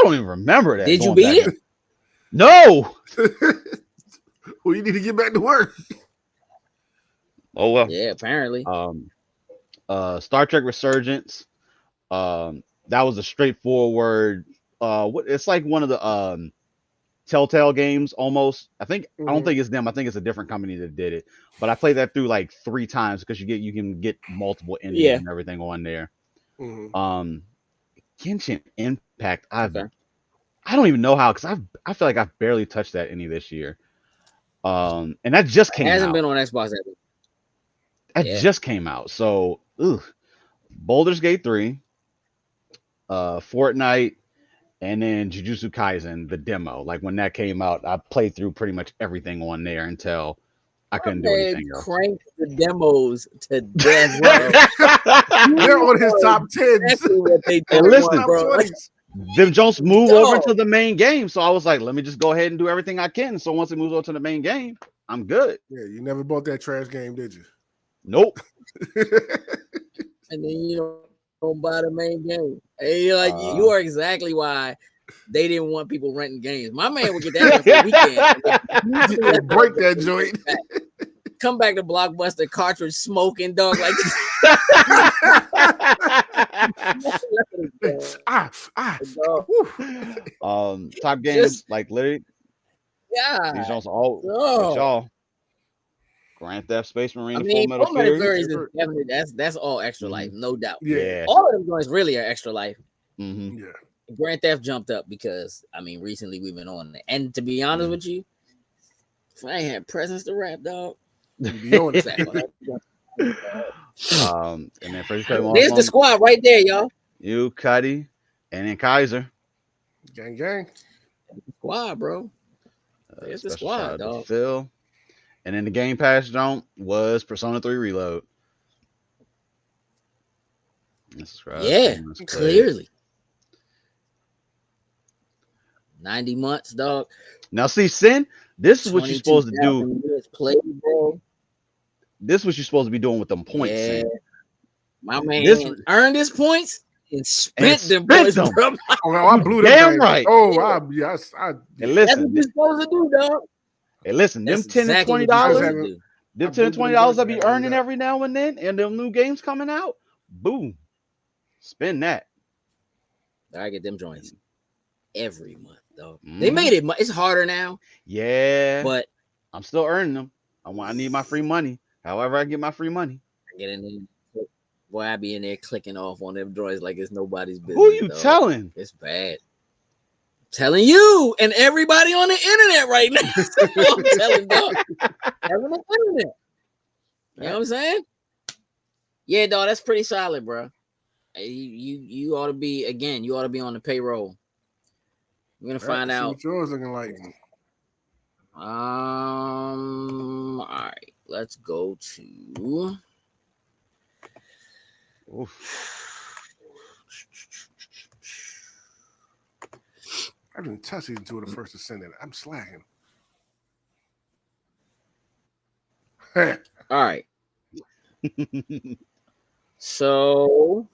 don't even remember that. Did you going beat back it? in- No. Well, you need to get back to work. Oh well. Yeah, apparently. Star Trek Resurgence. That was a straightforward. What it's like one of the Telltale games almost. I don't think it's them. I think it's a different company that did it. But I played that through like 3 times because you can get multiple endings Yeah. and everything on there. Mhm. Genshin Impact. Okay. I don't even know how because I feel like I've barely touched that any this year. And that just It came hasn't out. been on Xbox ever. That Yeah. just came out. So, Baldur's Gate 3, Fortnite, and then Jujutsu Kaisen, the demo. Like when that came out, I played through pretty much everything on there until I couldn't do Man, anything else. crank the demos to death, bro. They're on his top 10s. Exactly what they Hey, don't listen. want, bro. Like, Them Jones move over dog. into the main game, so I was like, let me just go ahead and do everything I can. So once it moves over to the main game, I'm good. Yeah, you never bought that trash game, did you? Nope. And then you don't buy the main game. And you're like, you are exactly why they didn't want people renting games. My man would get that for the weekend. Yeah, break that joint. Come back to Blockbuster, cartridge smoking, dog. Like, dog. Top games, Just- like literally, Yeah. these Jones all Oh. y'all. Grand Theft Space Marine, I mean, Full Metal Full Metal Fury. Fury is definitely that's all extra life, no doubt. Yeah. All of them joints really are extra life. Mm-hmm. Yeah. Grand Theft jumped up because I mean recently we've been on it. And to be honest with you, if I ain't had presence to rap, dog. You be on it. And then first play There's the squad right there, y'all. You, Cuddy, and then Kaiser. Gang, gang. Squad, bro. There's the Special squad, shout out to dog. Phil. And then the Game Pass jump was Persona 3 Reload. Yeah, clearly. 90 months, dog. Now, see, Sin, this is what you're supposed to do. Played, bro. This is what you're supposed to be doing with them points, Yeah. Sin. My man earned his points and spent them spent points, them. bro. Oh, no, I blew them. Damn things. right. Oh, And That's listen, what you're supposed to do, dog. hey, listen, them That's $10 exactly and what you're $20, supposed to do. them $10 and $20 I be earning every now and then, and them new games coming out, boom, spend that. I get them joints every month, though. They made it. It's harder now. Yeah, but I'm still earning them. I need my free money. However, I get my free money. I get in there. Boy, I be in there clicking off on them droids like it's nobody's business. Who you dog. telling? It's bad. Telling you and everybody on the internet right now. I'm telling dog. Telling the internet. You know what I'm saying? Yeah, dog, that's pretty solid, bro. You ought to be You ought to be on the payroll. We're gonna find out what yours looking like. All right, let's go to. I didn't touch these until the first to send it. I'm slacking. All right. So,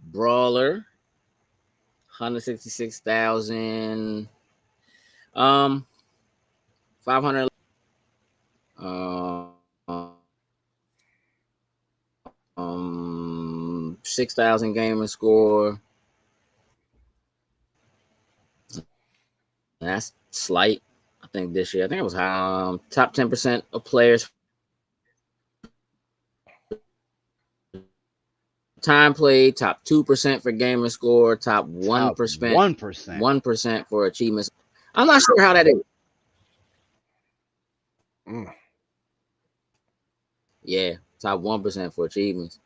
Brawler, 166,000. 500. 6,000 gamer score. That's slight. I think this year. I think it was top 10% of players. Time played, top 2% for gamer score, top 1%. 1% for achievements. I'm not sure how that is. Yeah, top 1% for achievements.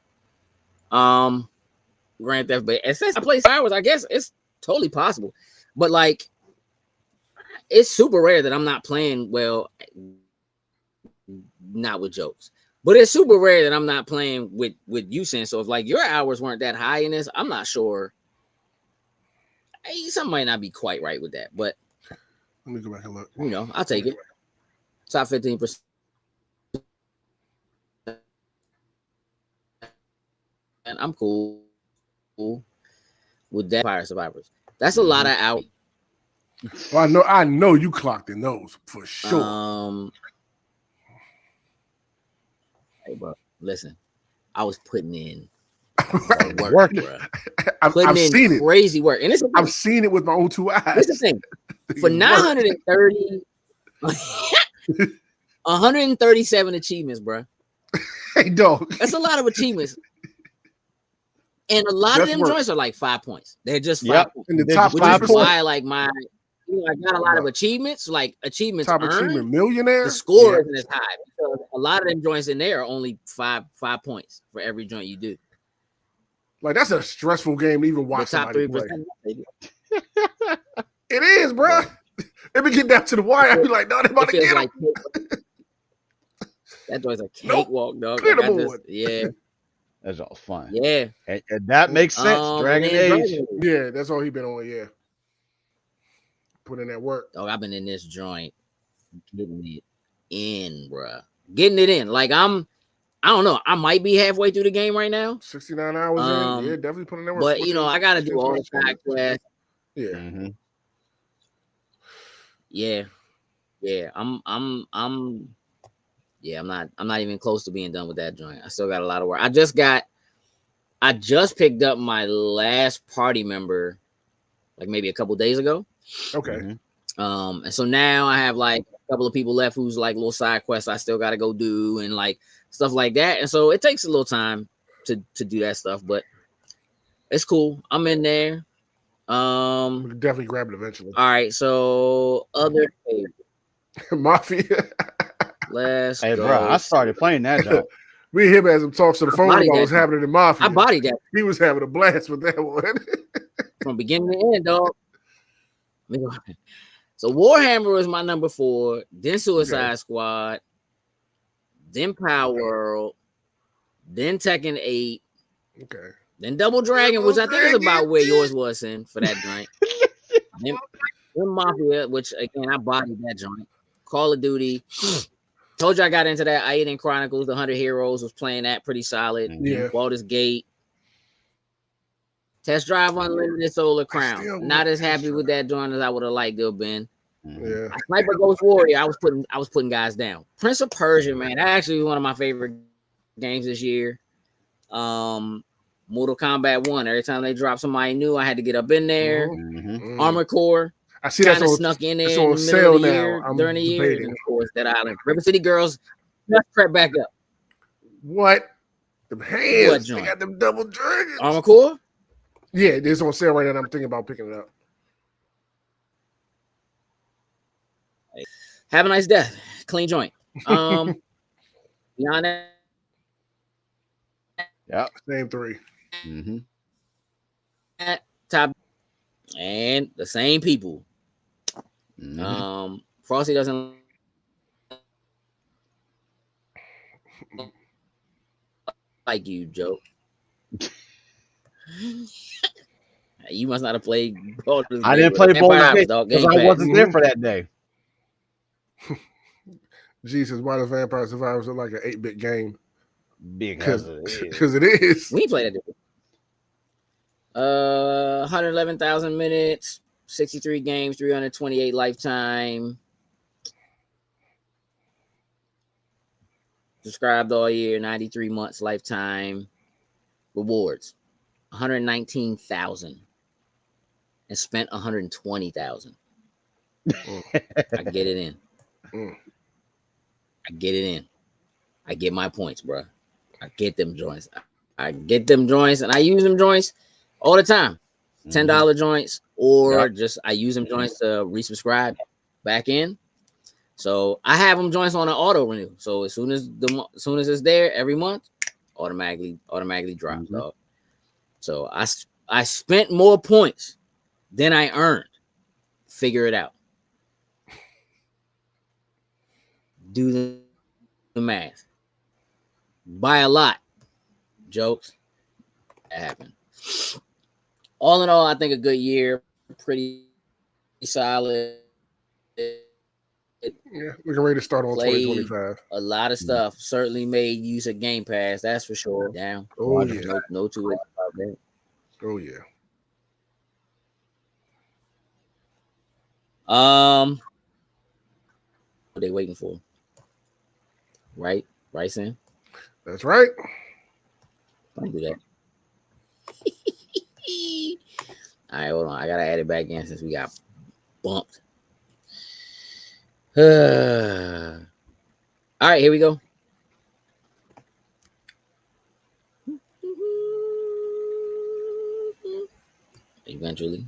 Grand Theft, but since I play Star Wars, I guess it's totally possible. But like, it's super rare that I'm not playing well. Not with jokes, but it's super rare that I'm not playing with you, Sin. So if like your hours weren't that high in this, I'm not sure. Something might not be quite right with that, but let me go back and look. You know, I'll take it. Top 15%. And I'm cool. with that Vampire Survivors. That's a lot of out. Well, I know you clocked in those for sure. Hey, bro, listen, I was putting in Work. bro. I've seen crazy work, and I've seen it with my own 2 eyes. This is the thing. For 930, 137 achievements, bro. Hey, dog. That's a lot of achievements. And a lot of them joints are like 5 points. They're just 5 points. In the top which 5 is why, like, I got a lot of achievements, like achievements top earned. achievement millionaire. The score isn't as high because a lot of them joints in there are only 5 points for every joint you do. Like, that's a stressful game to even watch. The top 3%. It is, bro. Let me get down to the wire. I'd be like, no, they about to get like that joint's a cakewalk, dog. Clear the board. Yeah. That's all fun. Yeah. And that makes sense. Dragon Age. Yeah, that's all he been on. Yeah. Put in that work. Dog, I've been in this joint getting it in, bruh. Getting it in. Like, I don't know. I might be halfway through the game right now. 69 hours in. Yeah, definitely putting that work. But, I got to do all the side quests. Yeah. Mm-hmm. Yeah. I'm not even close to being done with that joint. I still got a lot of work. I just picked up my last party member like maybe a couple days ago. Okay. Mm-hmm. And so now I have like a couple of people left who's like little side quests I still got to go do and like stuff like that. And so it takes a little time to do that stuff, but it's cool. I'm in there. We'll definitely grab it eventually. All right. So other Mafia. Let's go. Bro, I started playing that job. Me and him as him talks to the phone while I was having it in Mafia. I bodied that. He was having a blast with that one. From beginning to end, dog. So Warhammer was my number 4, then Suicide Squad, then Power World, then Tekken 8, then Double Dragon, which I think is about where yours was in for that joint. then Mafia, which again I bodied that joint. Call of Duty. Told you I got into that. Aiden Chronicles, the 100 Heroes was playing that pretty solid. Yeah. Baldur's Gate. Test Drive Unlimited Solar Crown. Not as happy with that joint as I would have liked to have been. Yeah. Sniper Ghost Warrior. I was putting guys down. Prince of Persia, man. That actually was one of my favorite games this year. Mortal Kombat 1. Every time they dropped somebody new, I had to get up in there. Armored Core. I see that snuck in there in the middle of the year, during the year. And of course, Dead Island. River City Girls. Let's prep back up. What? Them hands. They got them double dragons. Armored Core? Yeah, it's on sale right now. I'm thinking about picking it up. Have a nice death. Clean joint. Beyond that. Yeah. Same 3. Top and the same people. Frosty doesn't like you, Joe. You must not have played Baldur's Gate. I didn't play Baldur's Gate because I wasn't there for that day. Jesus, why does Vampire Survivors look like an 8-bit game? Because it is. We played it. 111,000 minutes, 63 games, 328 lifetime. Subscribed all year, 93 months lifetime. Rewards, 119,000. And spent 120,000. I get it in. I get it in. I get my points, bro. I get them joints. I get them joints, and I use them joints all the time. $10 joints, or just I use them joints to resubscribe back in. So I have them joints on an auto renew. So as soon as it's there every month, automatically drops, dog. So I spent more points than I earned. Figure it out. Do the math. Buy a lot. Jokes. That happened. All in all, I think a good year. Pretty solid. Yeah, we're ready to start on 2025. A lot of stuff. Certainly made use of Game Pass. That's for sure. Down. Oh, yeah. No two ways about that. Oh, yeah. What they waiting for? Right, Sam. That's right. Don't do that. All right, hold on. I gotta add it back in since we got bumped. All right, here we go. Eventually,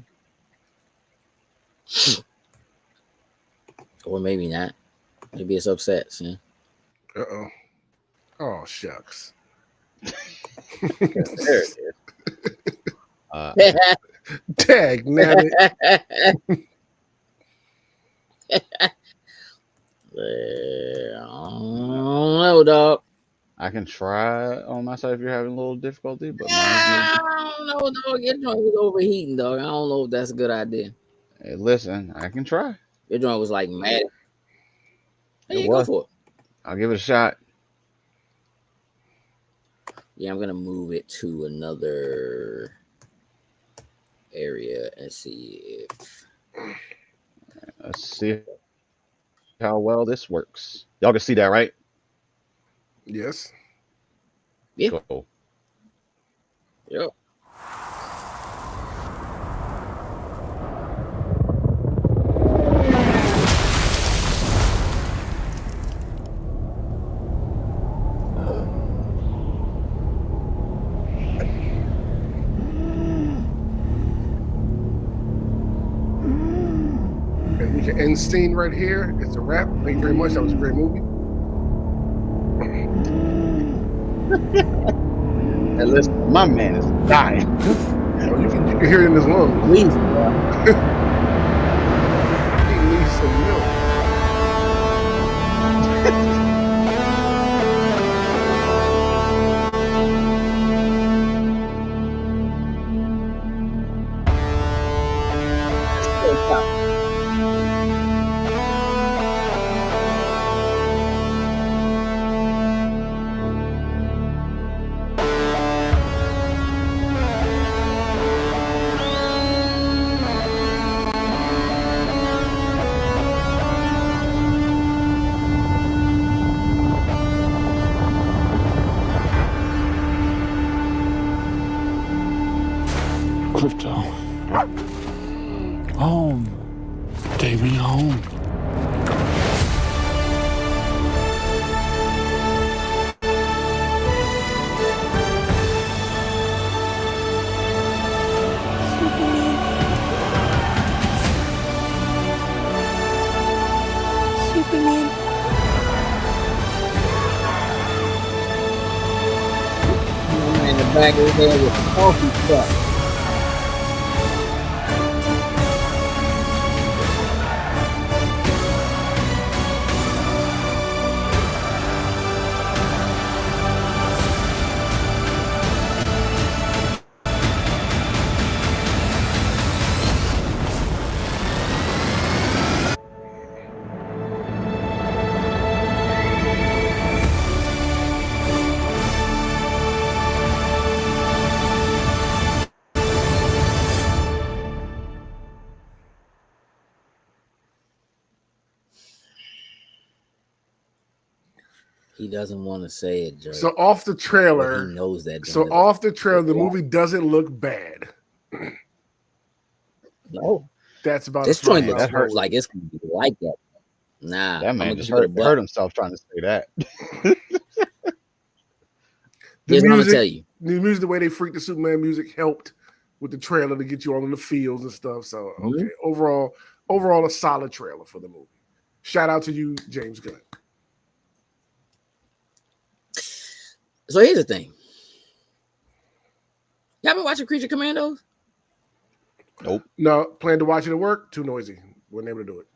or maybe not. Maybe it's upset. See? Uh-oh. Oh, shucks. There it is. Tag nabbit. I don't know, dog. I can try on my side if you're having a little difficulty, but I don't know, dog. Your joint was overheating, dog. I don't know if that's a good idea. hey, listen, I can try. Your joint was like mad. It Hey, go was. for it. I'll give it a shot. Yeah, I'm gonna move it to another area and see if Let's see how well this works. Y'all can see that, right? Yes. yeah. Cool. Yep. And we can end scene right here. It's a wrap. Thank you very much. That was a great movie. Hey, listen, my man is dying. Oh, you can hear it in his lungs. Please. He needs some milk. Crypto. Home. Take me home. Superman. In the back of his head with a coffee cup. He doesn't want to say it, Joe. So off the trailer, he knows that. So off the trailer, the movie doesn't look bad. No, that's about this as far joint as looks I'll go with like it. it's gonna be like that. Nah, That I'm man gonna just give it a hurt butt. himself trying to say that. Here's what I'm gonna tell you. The music, the way they freaked the Superman music helped with the trailer to get you all in the fields and stuff. So okay, overall a solid trailer for the movie. Shout out to you, James Gunn. So here's the thing. Y'all been watching Creature Commandos? Nope. No, plan to watch it at work. Too noisy. Wasn't able to do it.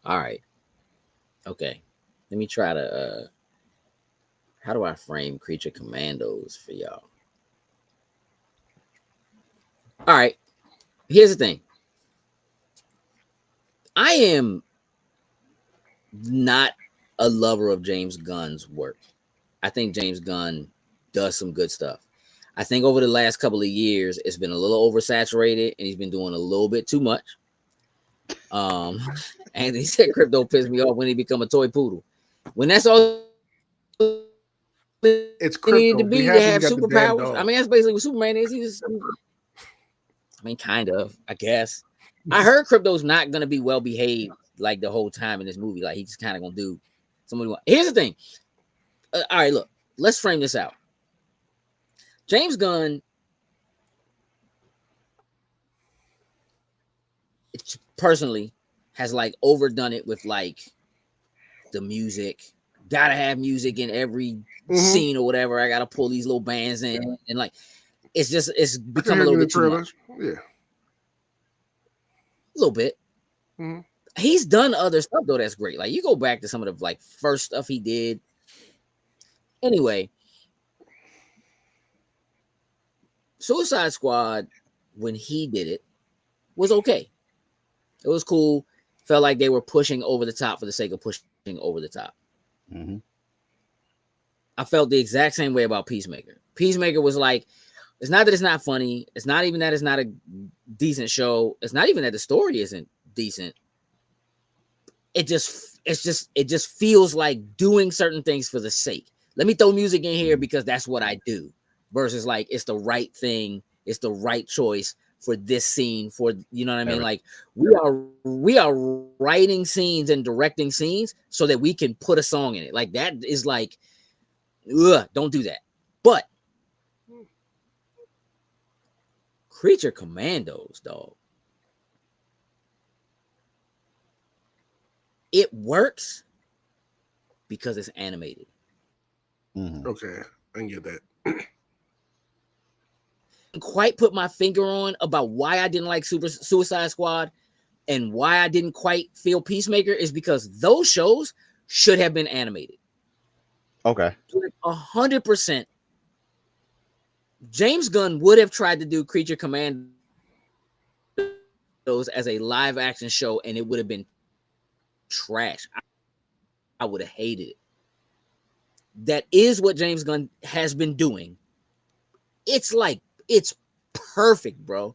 All right. Okay. Let me try to how do I frame Creature Commandos for y'all? All right. Here's the thing. I am not a lover of James Gunn's work. I think James Gunn does some good stuff. I think over the last couple of years, it's been a little oversaturated, and he's been doing a little bit too much. And he said crypto pissed me off when he become a toy poodle. When that's all It's it needed crypto. to Be be to happy you have got the damn superpowers. dog. I mean, that's basically what Superman is. Kind of, I guess. I heard crypto's not gonna be well behaved like the whole time in this movie. Like he's kind of gonna do somebody. Here's the thing. All right, look, let's frame this out. James Gunn, personally, has like overdone it with like the music. Gotta have music in every scene or whatever. I gotta pull these little bands in, and like it's become a little bit too much. Yeah, A little bit. Mm-hmm. He's done other stuff though that's great. Like you go back to some of the like first stuff he did. Anyway, Suicide Squad, when he did it, was okay. It was cool. Felt like they were pushing over the top for the sake of pushing over the top. Mm-hmm. I felt the exact same way about Peacemaker. Peacemaker was like, it's not that it's not funny. It's not even that it's not a decent show. It's not even that the story isn't decent. It just feels like doing certain things for the sake. Let me throw music in here because that's what I do. Versus like it's the right thing. It's the right choice for this scene. For you know what I mean? Like we are writing scenes and directing scenes so that we can put a song in it. Like that is like, don't do that. But Creature Commandos, dog. It works because it's animated. Mm-hmm. Okay, I can get that. Quite put my finger on about why I didn't like Suicide Squad and why I didn't quite feel Peacemaker is because those shows should have been animated. Okay. 100%. James Gunn would have tried to do Creature Commandos as a live action show, and it would have been trash. I would have hated it. That is what James Gunn has been doing. It's perfect, bro.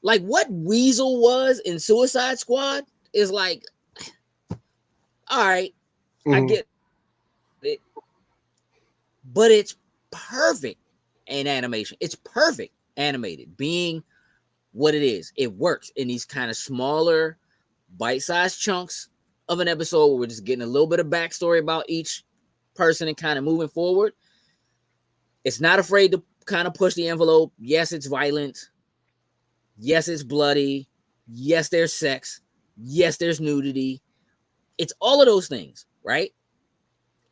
Like what Weasel was in Suicide Squad is like, all right, I get it, but it's perfect in animation. It's perfect animated, being what it is. It works in these kind of smaller, bite-sized chunks of an episode where we're just getting a little bit of backstory about each person and kind of moving forward. It's not afraid to kind of push the envelope. Yes, it's violent. Yes, it's bloody. Yes, there's sex. Yes, there's nudity. It's all of those things, right?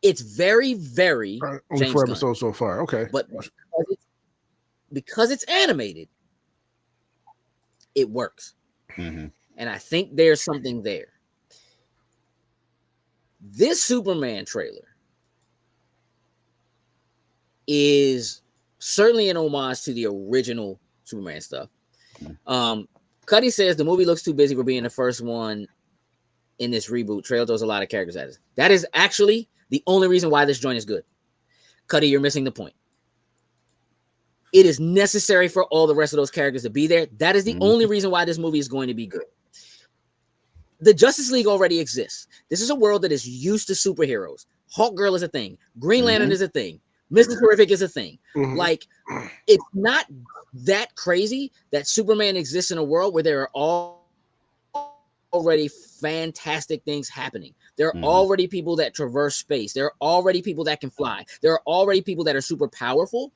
It's very, very only James 4 Gunn. episodes so far. Okay, But because it's animated, it works. Mm-hmm. And I think there's something there. This Superman trailer is certainly an homage to the original Superman stuff. Cuddy says the movie looks too busy for being the first one in this reboot. Trailer throws a lot of characters at us. That is actually the only reason why this joint is good. Cuddy, you're missing the point. It is necessary for all the rest of those characters to be there. That is the only reason why this movie is going to be good. The Justice League already exists. This is a world that is used to superheroes. Hawk Girl is a thing. Green Lantern is a thing. Mr. Terrific is a thing. Like, it's not that crazy that Superman exists in a world where there are already fantastic things happening. There are already people that traverse space. There are already people that can fly. There are already people that are super powerful.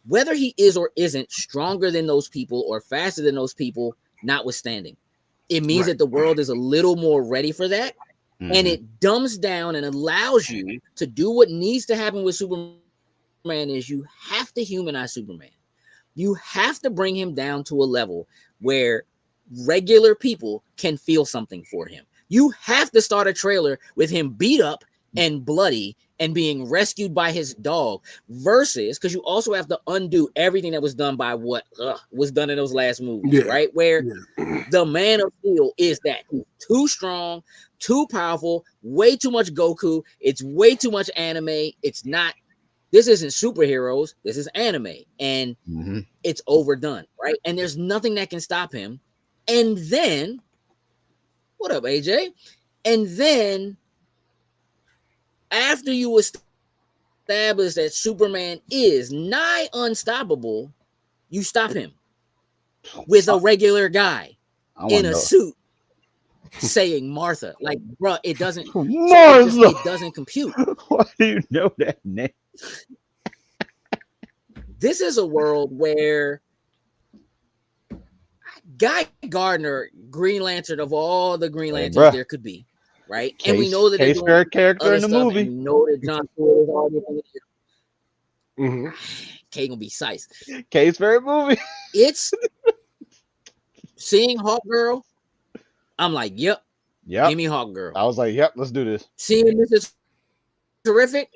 Whether he is or isn't stronger than those people or faster than those people, notwithstanding, it means that the world is a little more ready for that. And it dumbs down and allows you to do what needs to happen with Superman is you have to humanize Superman. You have to bring him down to a level where regular people can feel something for him. You have to start a trailer with him beat up and bloody and being rescued by his dog versus, because you also have to undo everything that was done by what was done in those last movies, right? Where the Man of Steel is that he's too strong, too powerful, way too much Goku. It's way too much anime. It's not This isn't superheroes. This is anime, and it's overdone, right? And there's nothing that can stop him. And then, what up, AJ? And then, after you establish that Superman is nigh unstoppable, you stop him with a regular guy in a suit saying Martha. Like, bro, it doesn't. Martha. It doesn't compute. Why do you know that name? This is a world where Guy Gardner, Green Lantern of all the Green Lanterns there could be, right? And we know that Case for a character in the movie. And we know that John Stewart is already in Mm-hmm. K gonna be size. Case for a movie. It's seeing Hawk Girl. I'm like, yep, give me Hawk Girl. I was like, yep, let's do this. Seeing this is terrific.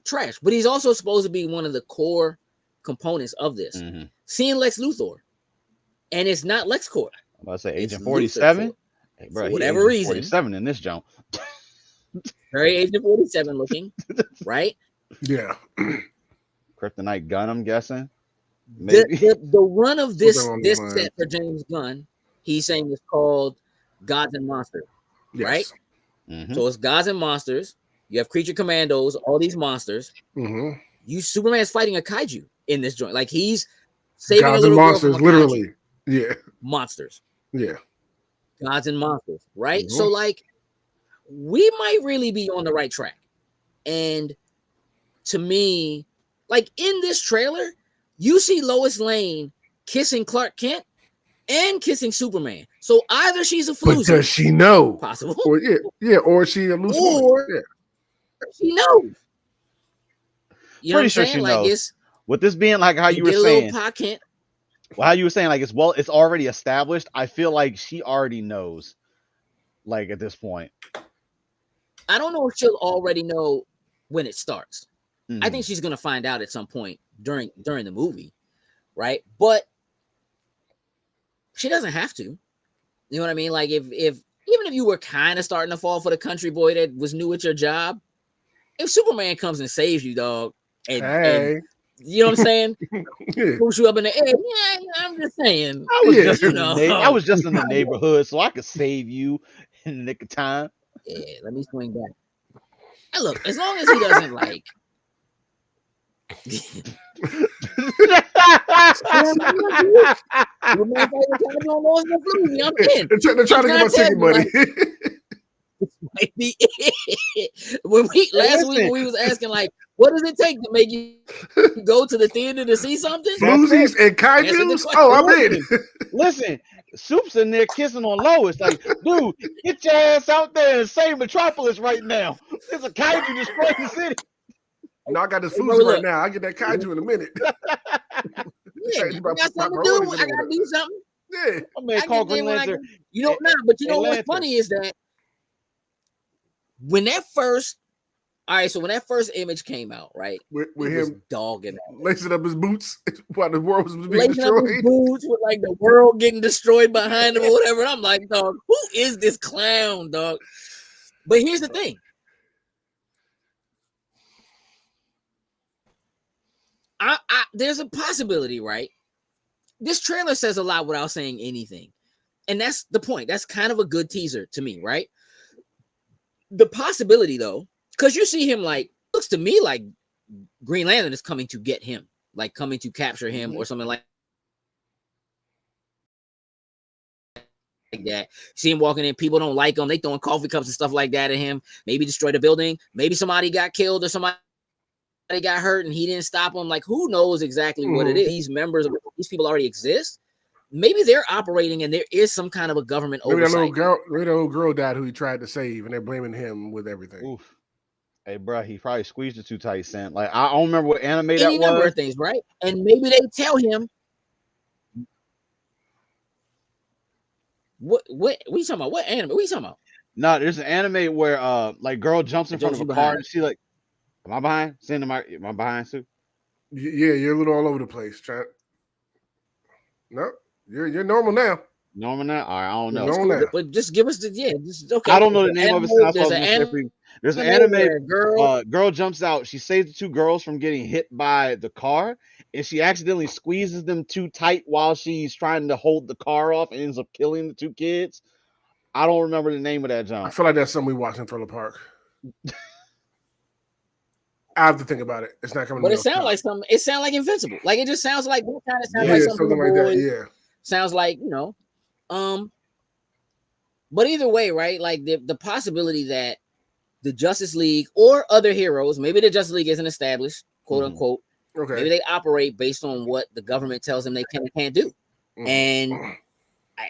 Trash, but he's also supposed to be one of the core components of this. Seeing Lex Luthor, and it's not LexCorp. I'm about to say Agent 47. Hey, bro, for whatever reason, 47 in this jump. Very Agent 47 looking, right? Yeah. Kryptonite Gunn, I'm guessing. Maybe. The run of this set for James Gunn, he's saying it's called Gods and Monsters, right? So it's Gods and Monsters. You have creature commandos, all these monsters. You Superman's fighting a kaiju in this joint. Like he's saving Gods a little and monsters, girl from a literally. kaiju. Yeah. Monsters. Yeah. Gods and monsters, right? So like we might really be on the right track. And to me, like in this trailer, you see Lois Lane kissing Clark Kent and kissing Superman. So either she's a floozy. But does she know? Possible. Or or she a loose woman. Yeah. She knows. You know Pretty sure she like knows. It's, with this being like how you were saying, how you were saying, like it's already established. I feel like she already knows. Like at this point, I don't know if she'll already know when it starts. I think she's gonna find out at some point during the movie, right? But she doesn't have to. You know what I mean? Like if even if you were kind of starting to fall for the country boy that was new at your job, if Superman comes and saves you, dog, and you know what I'm saying? Push you up in the air. Yeah, I'm just saying. I was just in the neighborhood, so I could save you in the nick of time. Yeah, let me swing back. And look, as long as he doesn't like. They're trying to get my ticket money. Might be it. When last week when we was asking like, what does it take to make you go to the theater to see something? Floozies and kaijus? Oh, I'm in. Listen, Soup's in there kissing on Lois. Like, dude, get your ass out there and save Metropolis right now. There's a kaiju destroying the city. No, I got this floozy right now. I get that kaiju in a minute. Yeah, I got something to do. I gotta do something. Yeah, my man called Green Lantern. You know, but you know what's funny is that when that first image came out, right? With him dogging lacing up his boots while the world was being lacing destroyed. Up his boots with like the world getting destroyed behind him or whatever. And I'm like, dog, who is this clown, dog? But here's the thing. There's a possibility, right? This trailer says a lot without saying anything. And that's the point. That's kind of a good teaser to me, right? The possibility, though, because you see him like, looks to me like Green Lantern is coming to get him, like coming to capture him or something like that. See him walking in, people don't like him. They throwing coffee cups and stuff like that at him. Maybe destroy the building. Maybe somebody got killed or somebody got hurt and he didn't stop him. Like, who knows exactly what it is? These members of these people already exist. Maybe they're operating and there is some kind of a government oversight. Maybe that little girl died who he tried to save and they're blaming him with everything. Oof. Hey, bro, he probably squeezed it too tight, Sam. Like, I don't remember what anime that was. Any number of things, right? And maybe they tell him, what you talking about? What anime? What you talking about? No, there's an anime where like girl jumps in front of a car and she like, am I behind? Am I behind, Sue? Yeah, you're a little all over the place. No, you're normal now. Norman, all right, I don't know. Norman now. But just give us just okay. I don't know the name of it. So There's I was an gonna say there's an anime anime. where a girl. Girl jumps out. She saves the two girls from getting hit by the car, and she accidentally squeezes them too tight while she's trying to hold the car off, and ends up killing the two kids. I don't remember the name of that I jump. feel like that's something we watched in Thriller Park. I have to think about it. It's not coming. But to it sounds like something. It sounds like Invincible. Like it just sounds like what kind of sounds yeah, like something like that. Yeah. Sounds like But either way, right? Like the possibility that the Justice League or other heroes, maybe the Justice League isn't established, quote unquote. Okay. Maybe they operate based on what the government tells them they can and can't do, and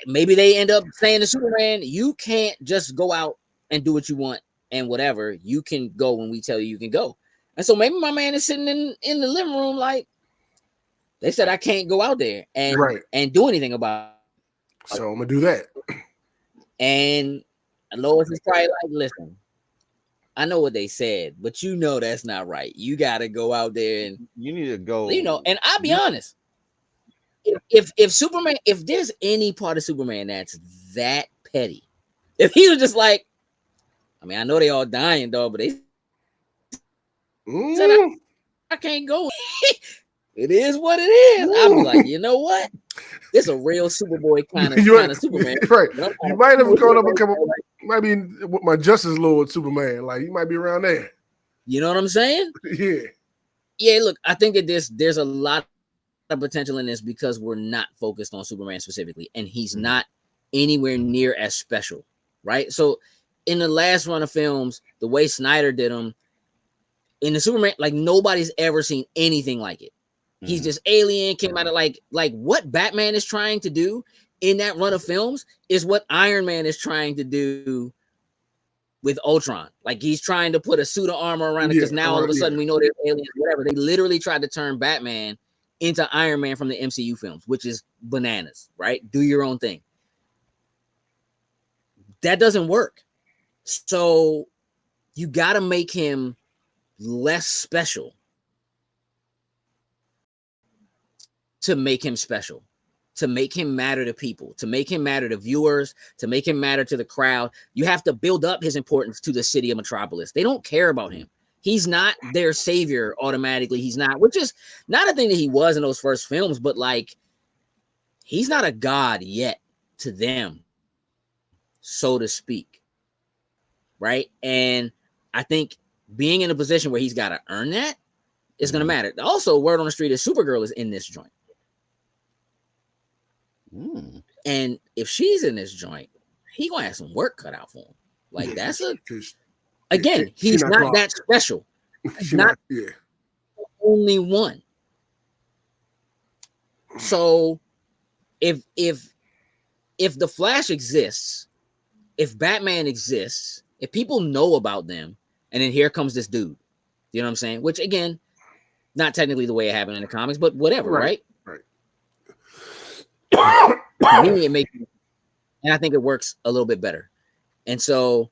maybe they end up saying to Superman, "You can't just go out and do what you want and whatever. You can go when we tell you can go." And so maybe my man is sitting in the living room like they said I can't go out there and do anything about it. So I'm gonna do that. And Lois is probably like, listen, I know what they said, but you know that's not right. You gotta go out there and you need to go. And I'll be honest. If Superman, if there's any part of Superman that's that petty, if he was just like, I mean, I know they all dying, dog, but they said I can't go. It is what it is. I'll be like, you know what? This is a real Superboy kind of Superman. Right. You might have gone up a couple. Might be with my Justice Lord Superman. Like you might be around there. You know what I'm saying? Yeah. Yeah. Look, I think that there's a lot of potential in this because we're not focused on Superman specifically, and he's not anywhere near as special, right? So in the last run of films, the way Snyder did them in the Superman, like nobody's ever seen anything like it. He's just alien, came out of like what Batman is trying to do in that run of films is what Iron Man is trying to do with Ultron. Like he's trying to put a suit of armor around it because now all of a sudden we know there's aliens, whatever. They literally tried to turn Batman into Iron Man from the MCU films, which is bananas, right? Do your own thing. That doesn't work. So you got to make him less special to make him special, to make him matter to people, to make him matter to viewers, to make him matter to the crowd. You have to build up his importance to the city of Metropolis. They don't care about him. He's not their savior automatically. He's not, which is not a thing that he was in those first films, but like, he's not a god yet to them, so to speak. Right. And I think being in a position where he's got to earn that is going to matter. Also, word on the street is Supergirl is in this joint. And if she's in this joint, he gonna have some work cut out for him. Like that's he's not that special. He's not the only one. So if the Flash exists, if Batman exists, if people know about them, and then here comes this dude, you know what I'm saying? Which again, not technically the way it happened in the comics, but whatever, right? It makes, and I think it works a little bit better. And so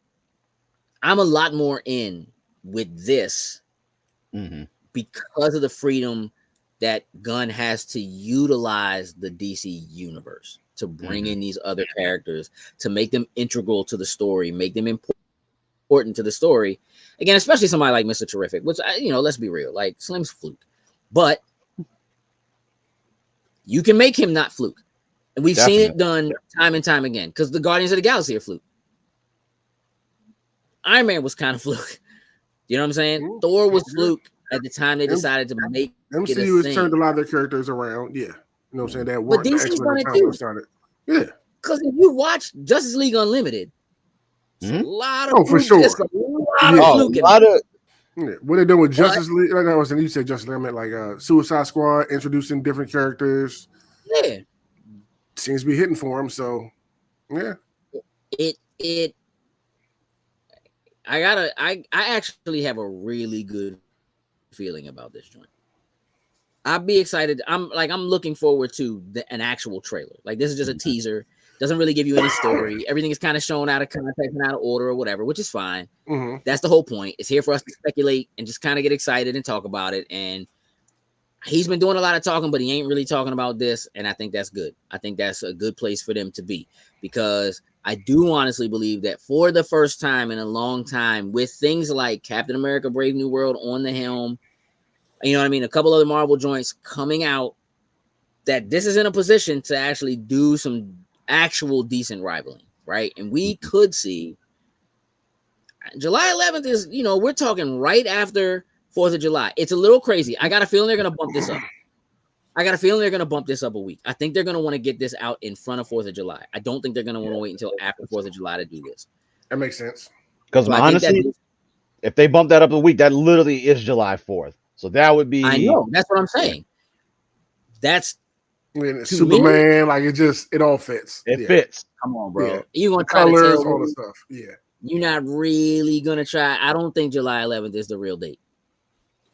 I'm a lot more in with this because of the freedom that Gunn has to utilize the DC universe to bring in these other characters, to make them integral to the story, make them important to the story. Again, especially somebody like Mr. Terrific, which, let's be real, like Slim's fluke. But you can make him not fluke. And we've seen it done time and time again because the Guardians of the Galaxy are fluke. Iron Man was kind of fluke. You know what I'm saying? Thor was fluke at the time they decided to make MCU has turned a lot of their characters around. Yeah. You know what I'm saying? That but DC's done it too. Yeah. Because if you watch Justice League Unlimited, it's a lot of for sure. A lot of what they're doing with Justice League, like I was saying, you said Justice League, I meant like Suicide Squad, introducing different characters. Yeah. Seems to be hitting for him, so yeah. I actually have a really good feeling about this joint. I'd be excited. I'm looking forward to an actual trailer. Like this is just a teaser. Doesn't really give you any story. Everything is kind of shown out of context and out of order or whatever, which is fine. That's the whole point. It's here for us to speculate and just kind of get excited and talk about it. And he's been doing a lot of talking, but he ain't really talking about this. And I think that's good. I think that's a good place for them to be, because I do honestly believe that for the first time in a long time, with things like Captain America Brave New World on the helm, you know what I mean, a couple other Marvel joints coming out, that this is in a position to actually do some actual decent rivaling, right? And we could see July 11th is, you know, we're talking right after 4th of July. It's a little crazy. I got a feeling they're going to bump this up. A week. I think they're going to want to get this out in front of 4th of July. I don't think they're going to want to wait until after 4th of July to do this. That makes sense. Because honestly, if they bump that up a week, that literally is July 4th. So that would be. I know. That's what I'm saying. That's Superman. Like it all fits. It fits. Come on, bro. Yeah. You gonna the try colors, to tell all me the stuff. Yeah. you're not really gonna try? I don't think July 11th is the real date.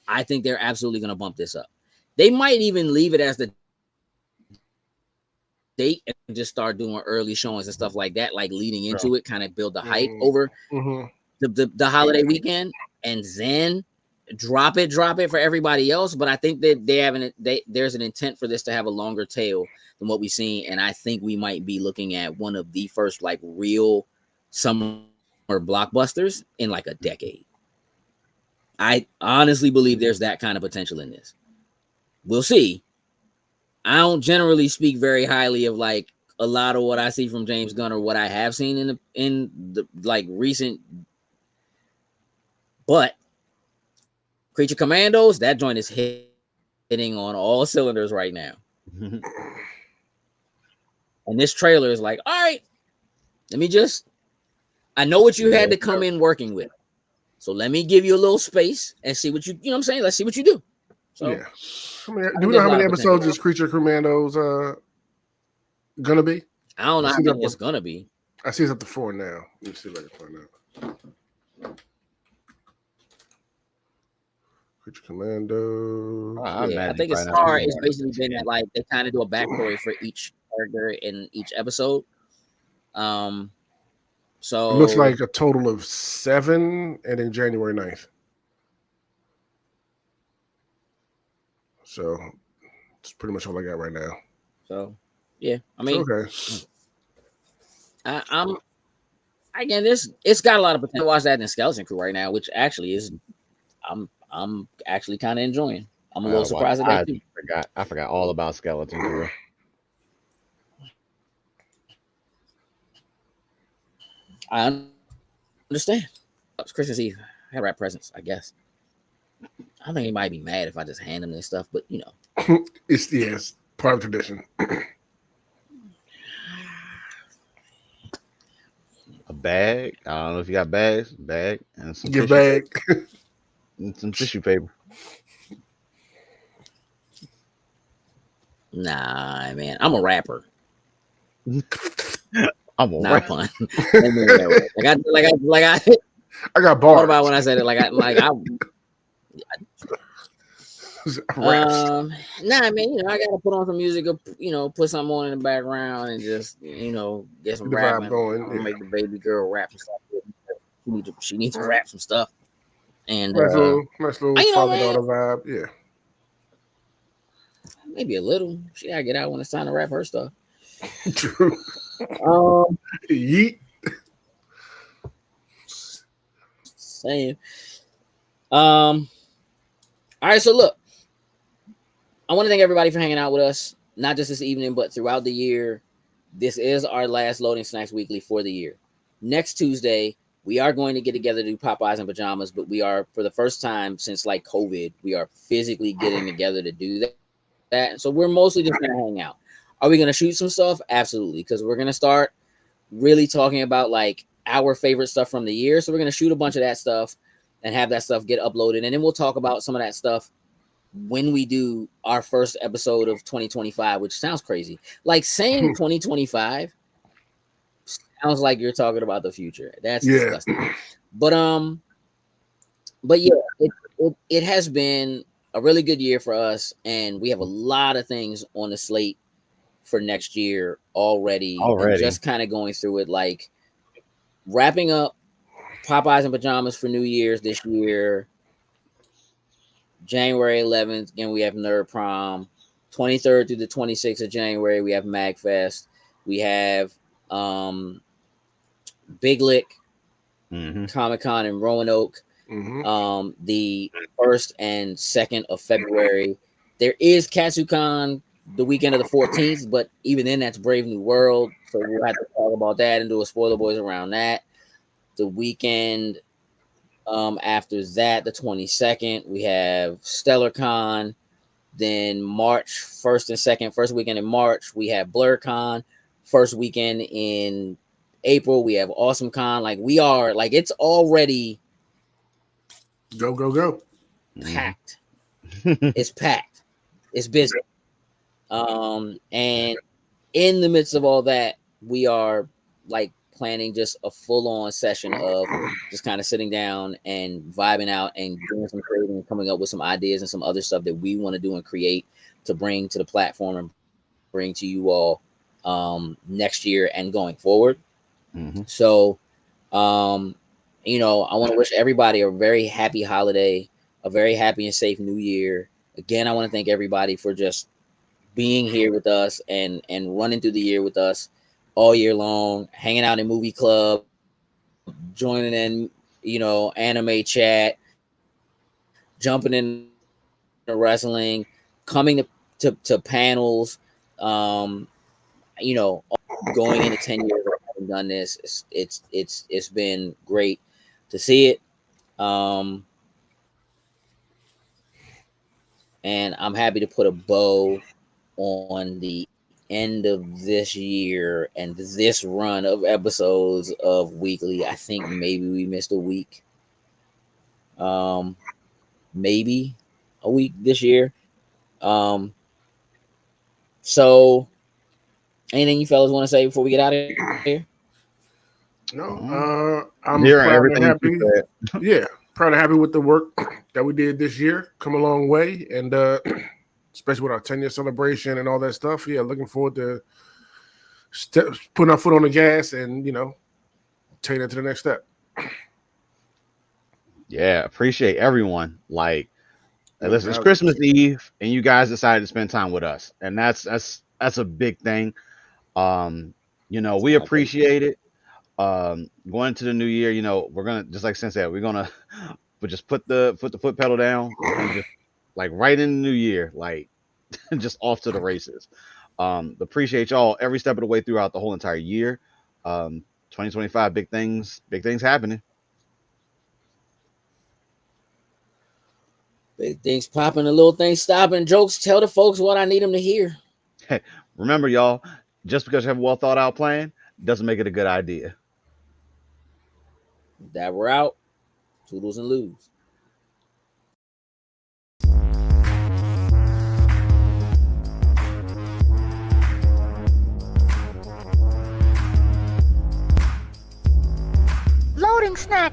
I think they're absolutely gonna bump this up. They might even leave it as the date and just start doing early showings and stuff like that, like leading into it, kind of build the hype over the holiday weekend, and then drop it for everybody else. But I think that there's an intent for this to have a longer tail than what we've seen, and I think we might be looking at one of the first like real summer blockbusters in like a decade. I honestly believe there's that kind of potential in this. We'll see. I don't generally speak very highly of like a lot of what I see from James Gunn or what I have seen in the like recent, but Creature Commandos, that joint is hitting on all cylinders right now. And this trailer is like, all right, I know what you had to come in working with. So let me give you a little space and see what you know what I'm saying? Let's see what you do. So yeah. I mean, do we know how many episodes is Creature Commandos gonna be? I don't know how many it's gonna be. I see it's up to 4 now. Let me see if I can find out. Creature Commandos. I think it's basically been that like they kind of do a backstory for each character in each episode. So it looks like a total of 7 ending January 9th. So it's pretty much all I got right now. So yeah, I mean, okay. I'm again, it's got a lot of potential. Watch that in Skeleton Crew right now, which actually is I'm actually kind of enjoying. I'm a little surprised at that too. I forgot all about Skeleton Crew. I understand. It's Christmas Eve. I had wrap presents, I guess. I don't think he might be mad if I just hand him this stuff, but you know. It's part of tradition. A bag. I don't know if you got bags. Bag and some Your bag. And some tissue paper. Nah, man. I'm a rapper. I'm a not rapper. fun. I got bars. What about when I said it? Nah, man, you know, I gotta put on some music, you know, put something on in the background and just, you know, get some rapping. Going, make the baby girl rap some stuff. She needs to rap some stuff. And nice little father-daughter vibe, yeah. Maybe a little. She gotta get out when it's time to rap her stuff. True. Yeet. Same. All right, so look. I want to thank everybody for hanging out with us, not just this evening, but throughout the year. This is our last Loading Snacks Weekly for the year. Next Tuesday, we are going to get together to do Popeyes and Pajamas, but we are, for the first time since like COVID, we are physically getting together to do that. So we're mostly just going to hang out. Are we going to shoot some stuff? Absolutely, because we're going to start really talking about like our favorite stuff from the year. So we're going to shoot a bunch of that stuff and have that stuff get uploaded. And then we'll talk about some of that stuff when we do our first episode of 2025, which sounds crazy. Like saying 2025 sounds like you're talking about the future. That's disgusting. But yeah, it has been a really good year for us, and we have a lot of things on the slate for next year already. And just kind of going through it, like wrapping up Popeyes and Pajamas for New Year's this year. January 11th, again, we have Nerd Prom. 23rd through the 26th of January, we have MagFest. We have Big Lick, Comic Con in Roanoke. The 1st and 2nd of February. There is KatsuCon the weekend of the 14th, but even then, that's Brave New World. So we'll have to talk about that and do a Spoiler Boys around that. The weekend after that, the 22nd, we have StellarCon. Then March 1st and 2nd, first weekend in March, we have BlurCon. First weekend in April, we have AwesomeCon. Like, we are, like, it's already go packed. It's packed. It's busy. And in the midst of all that, we are like planning just a full-on session of just kind of sitting down and vibing out and doing some creating and coming up with some ideas and some other stuff that we want to do and create to bring to the platform and bring to you all next year and going forward. So you know, I want to wish everybody a very happy holiday, a very happy and safe new year. Again, I want to thank everybody for just being here with us and running through the year with us all year long, hanging out in movie club, joining in, you know, anime chat, jumping in wrestling, coming to panels, you know, going into 10 years of having done this. It's been great to see it. And I'm happy to put a bow on the end of this year and this run of episodes of Weekly. I think maybe we missed a week. Maybe a week this year. So anything you fellas want to say before we get out of here? No, I'm Hearing proud everything and you happy. said. Yeah, proud and happy with the work that we did this year. Come a long way, and especially with our 10-year celebration and all that stuff. Yeah, looking forward to putting our foot on the gas and, you know, taking it to the next step. Yeah, appreciate everyone. Like, listen, it's doubt. Christmas Eve, and you guys decided to spend time with us, and that's a big thing. You know, we appreciate it. Going into the new year, you know, we're gonna, just like Sen said, we're gonna just put the foot pedal down and just like right in the new year, like just off to the races. Appreciate y'all every step of the way throughout the whole entire year. 2025, big things happening. Big things popping, the little things stopping. Jokes, tell the folks what I need them to hear. Hey, remember, y'all, just because you have a well thought out plan doesn't make it a good idea. That we're out. Toodles and lose. Loading snacks.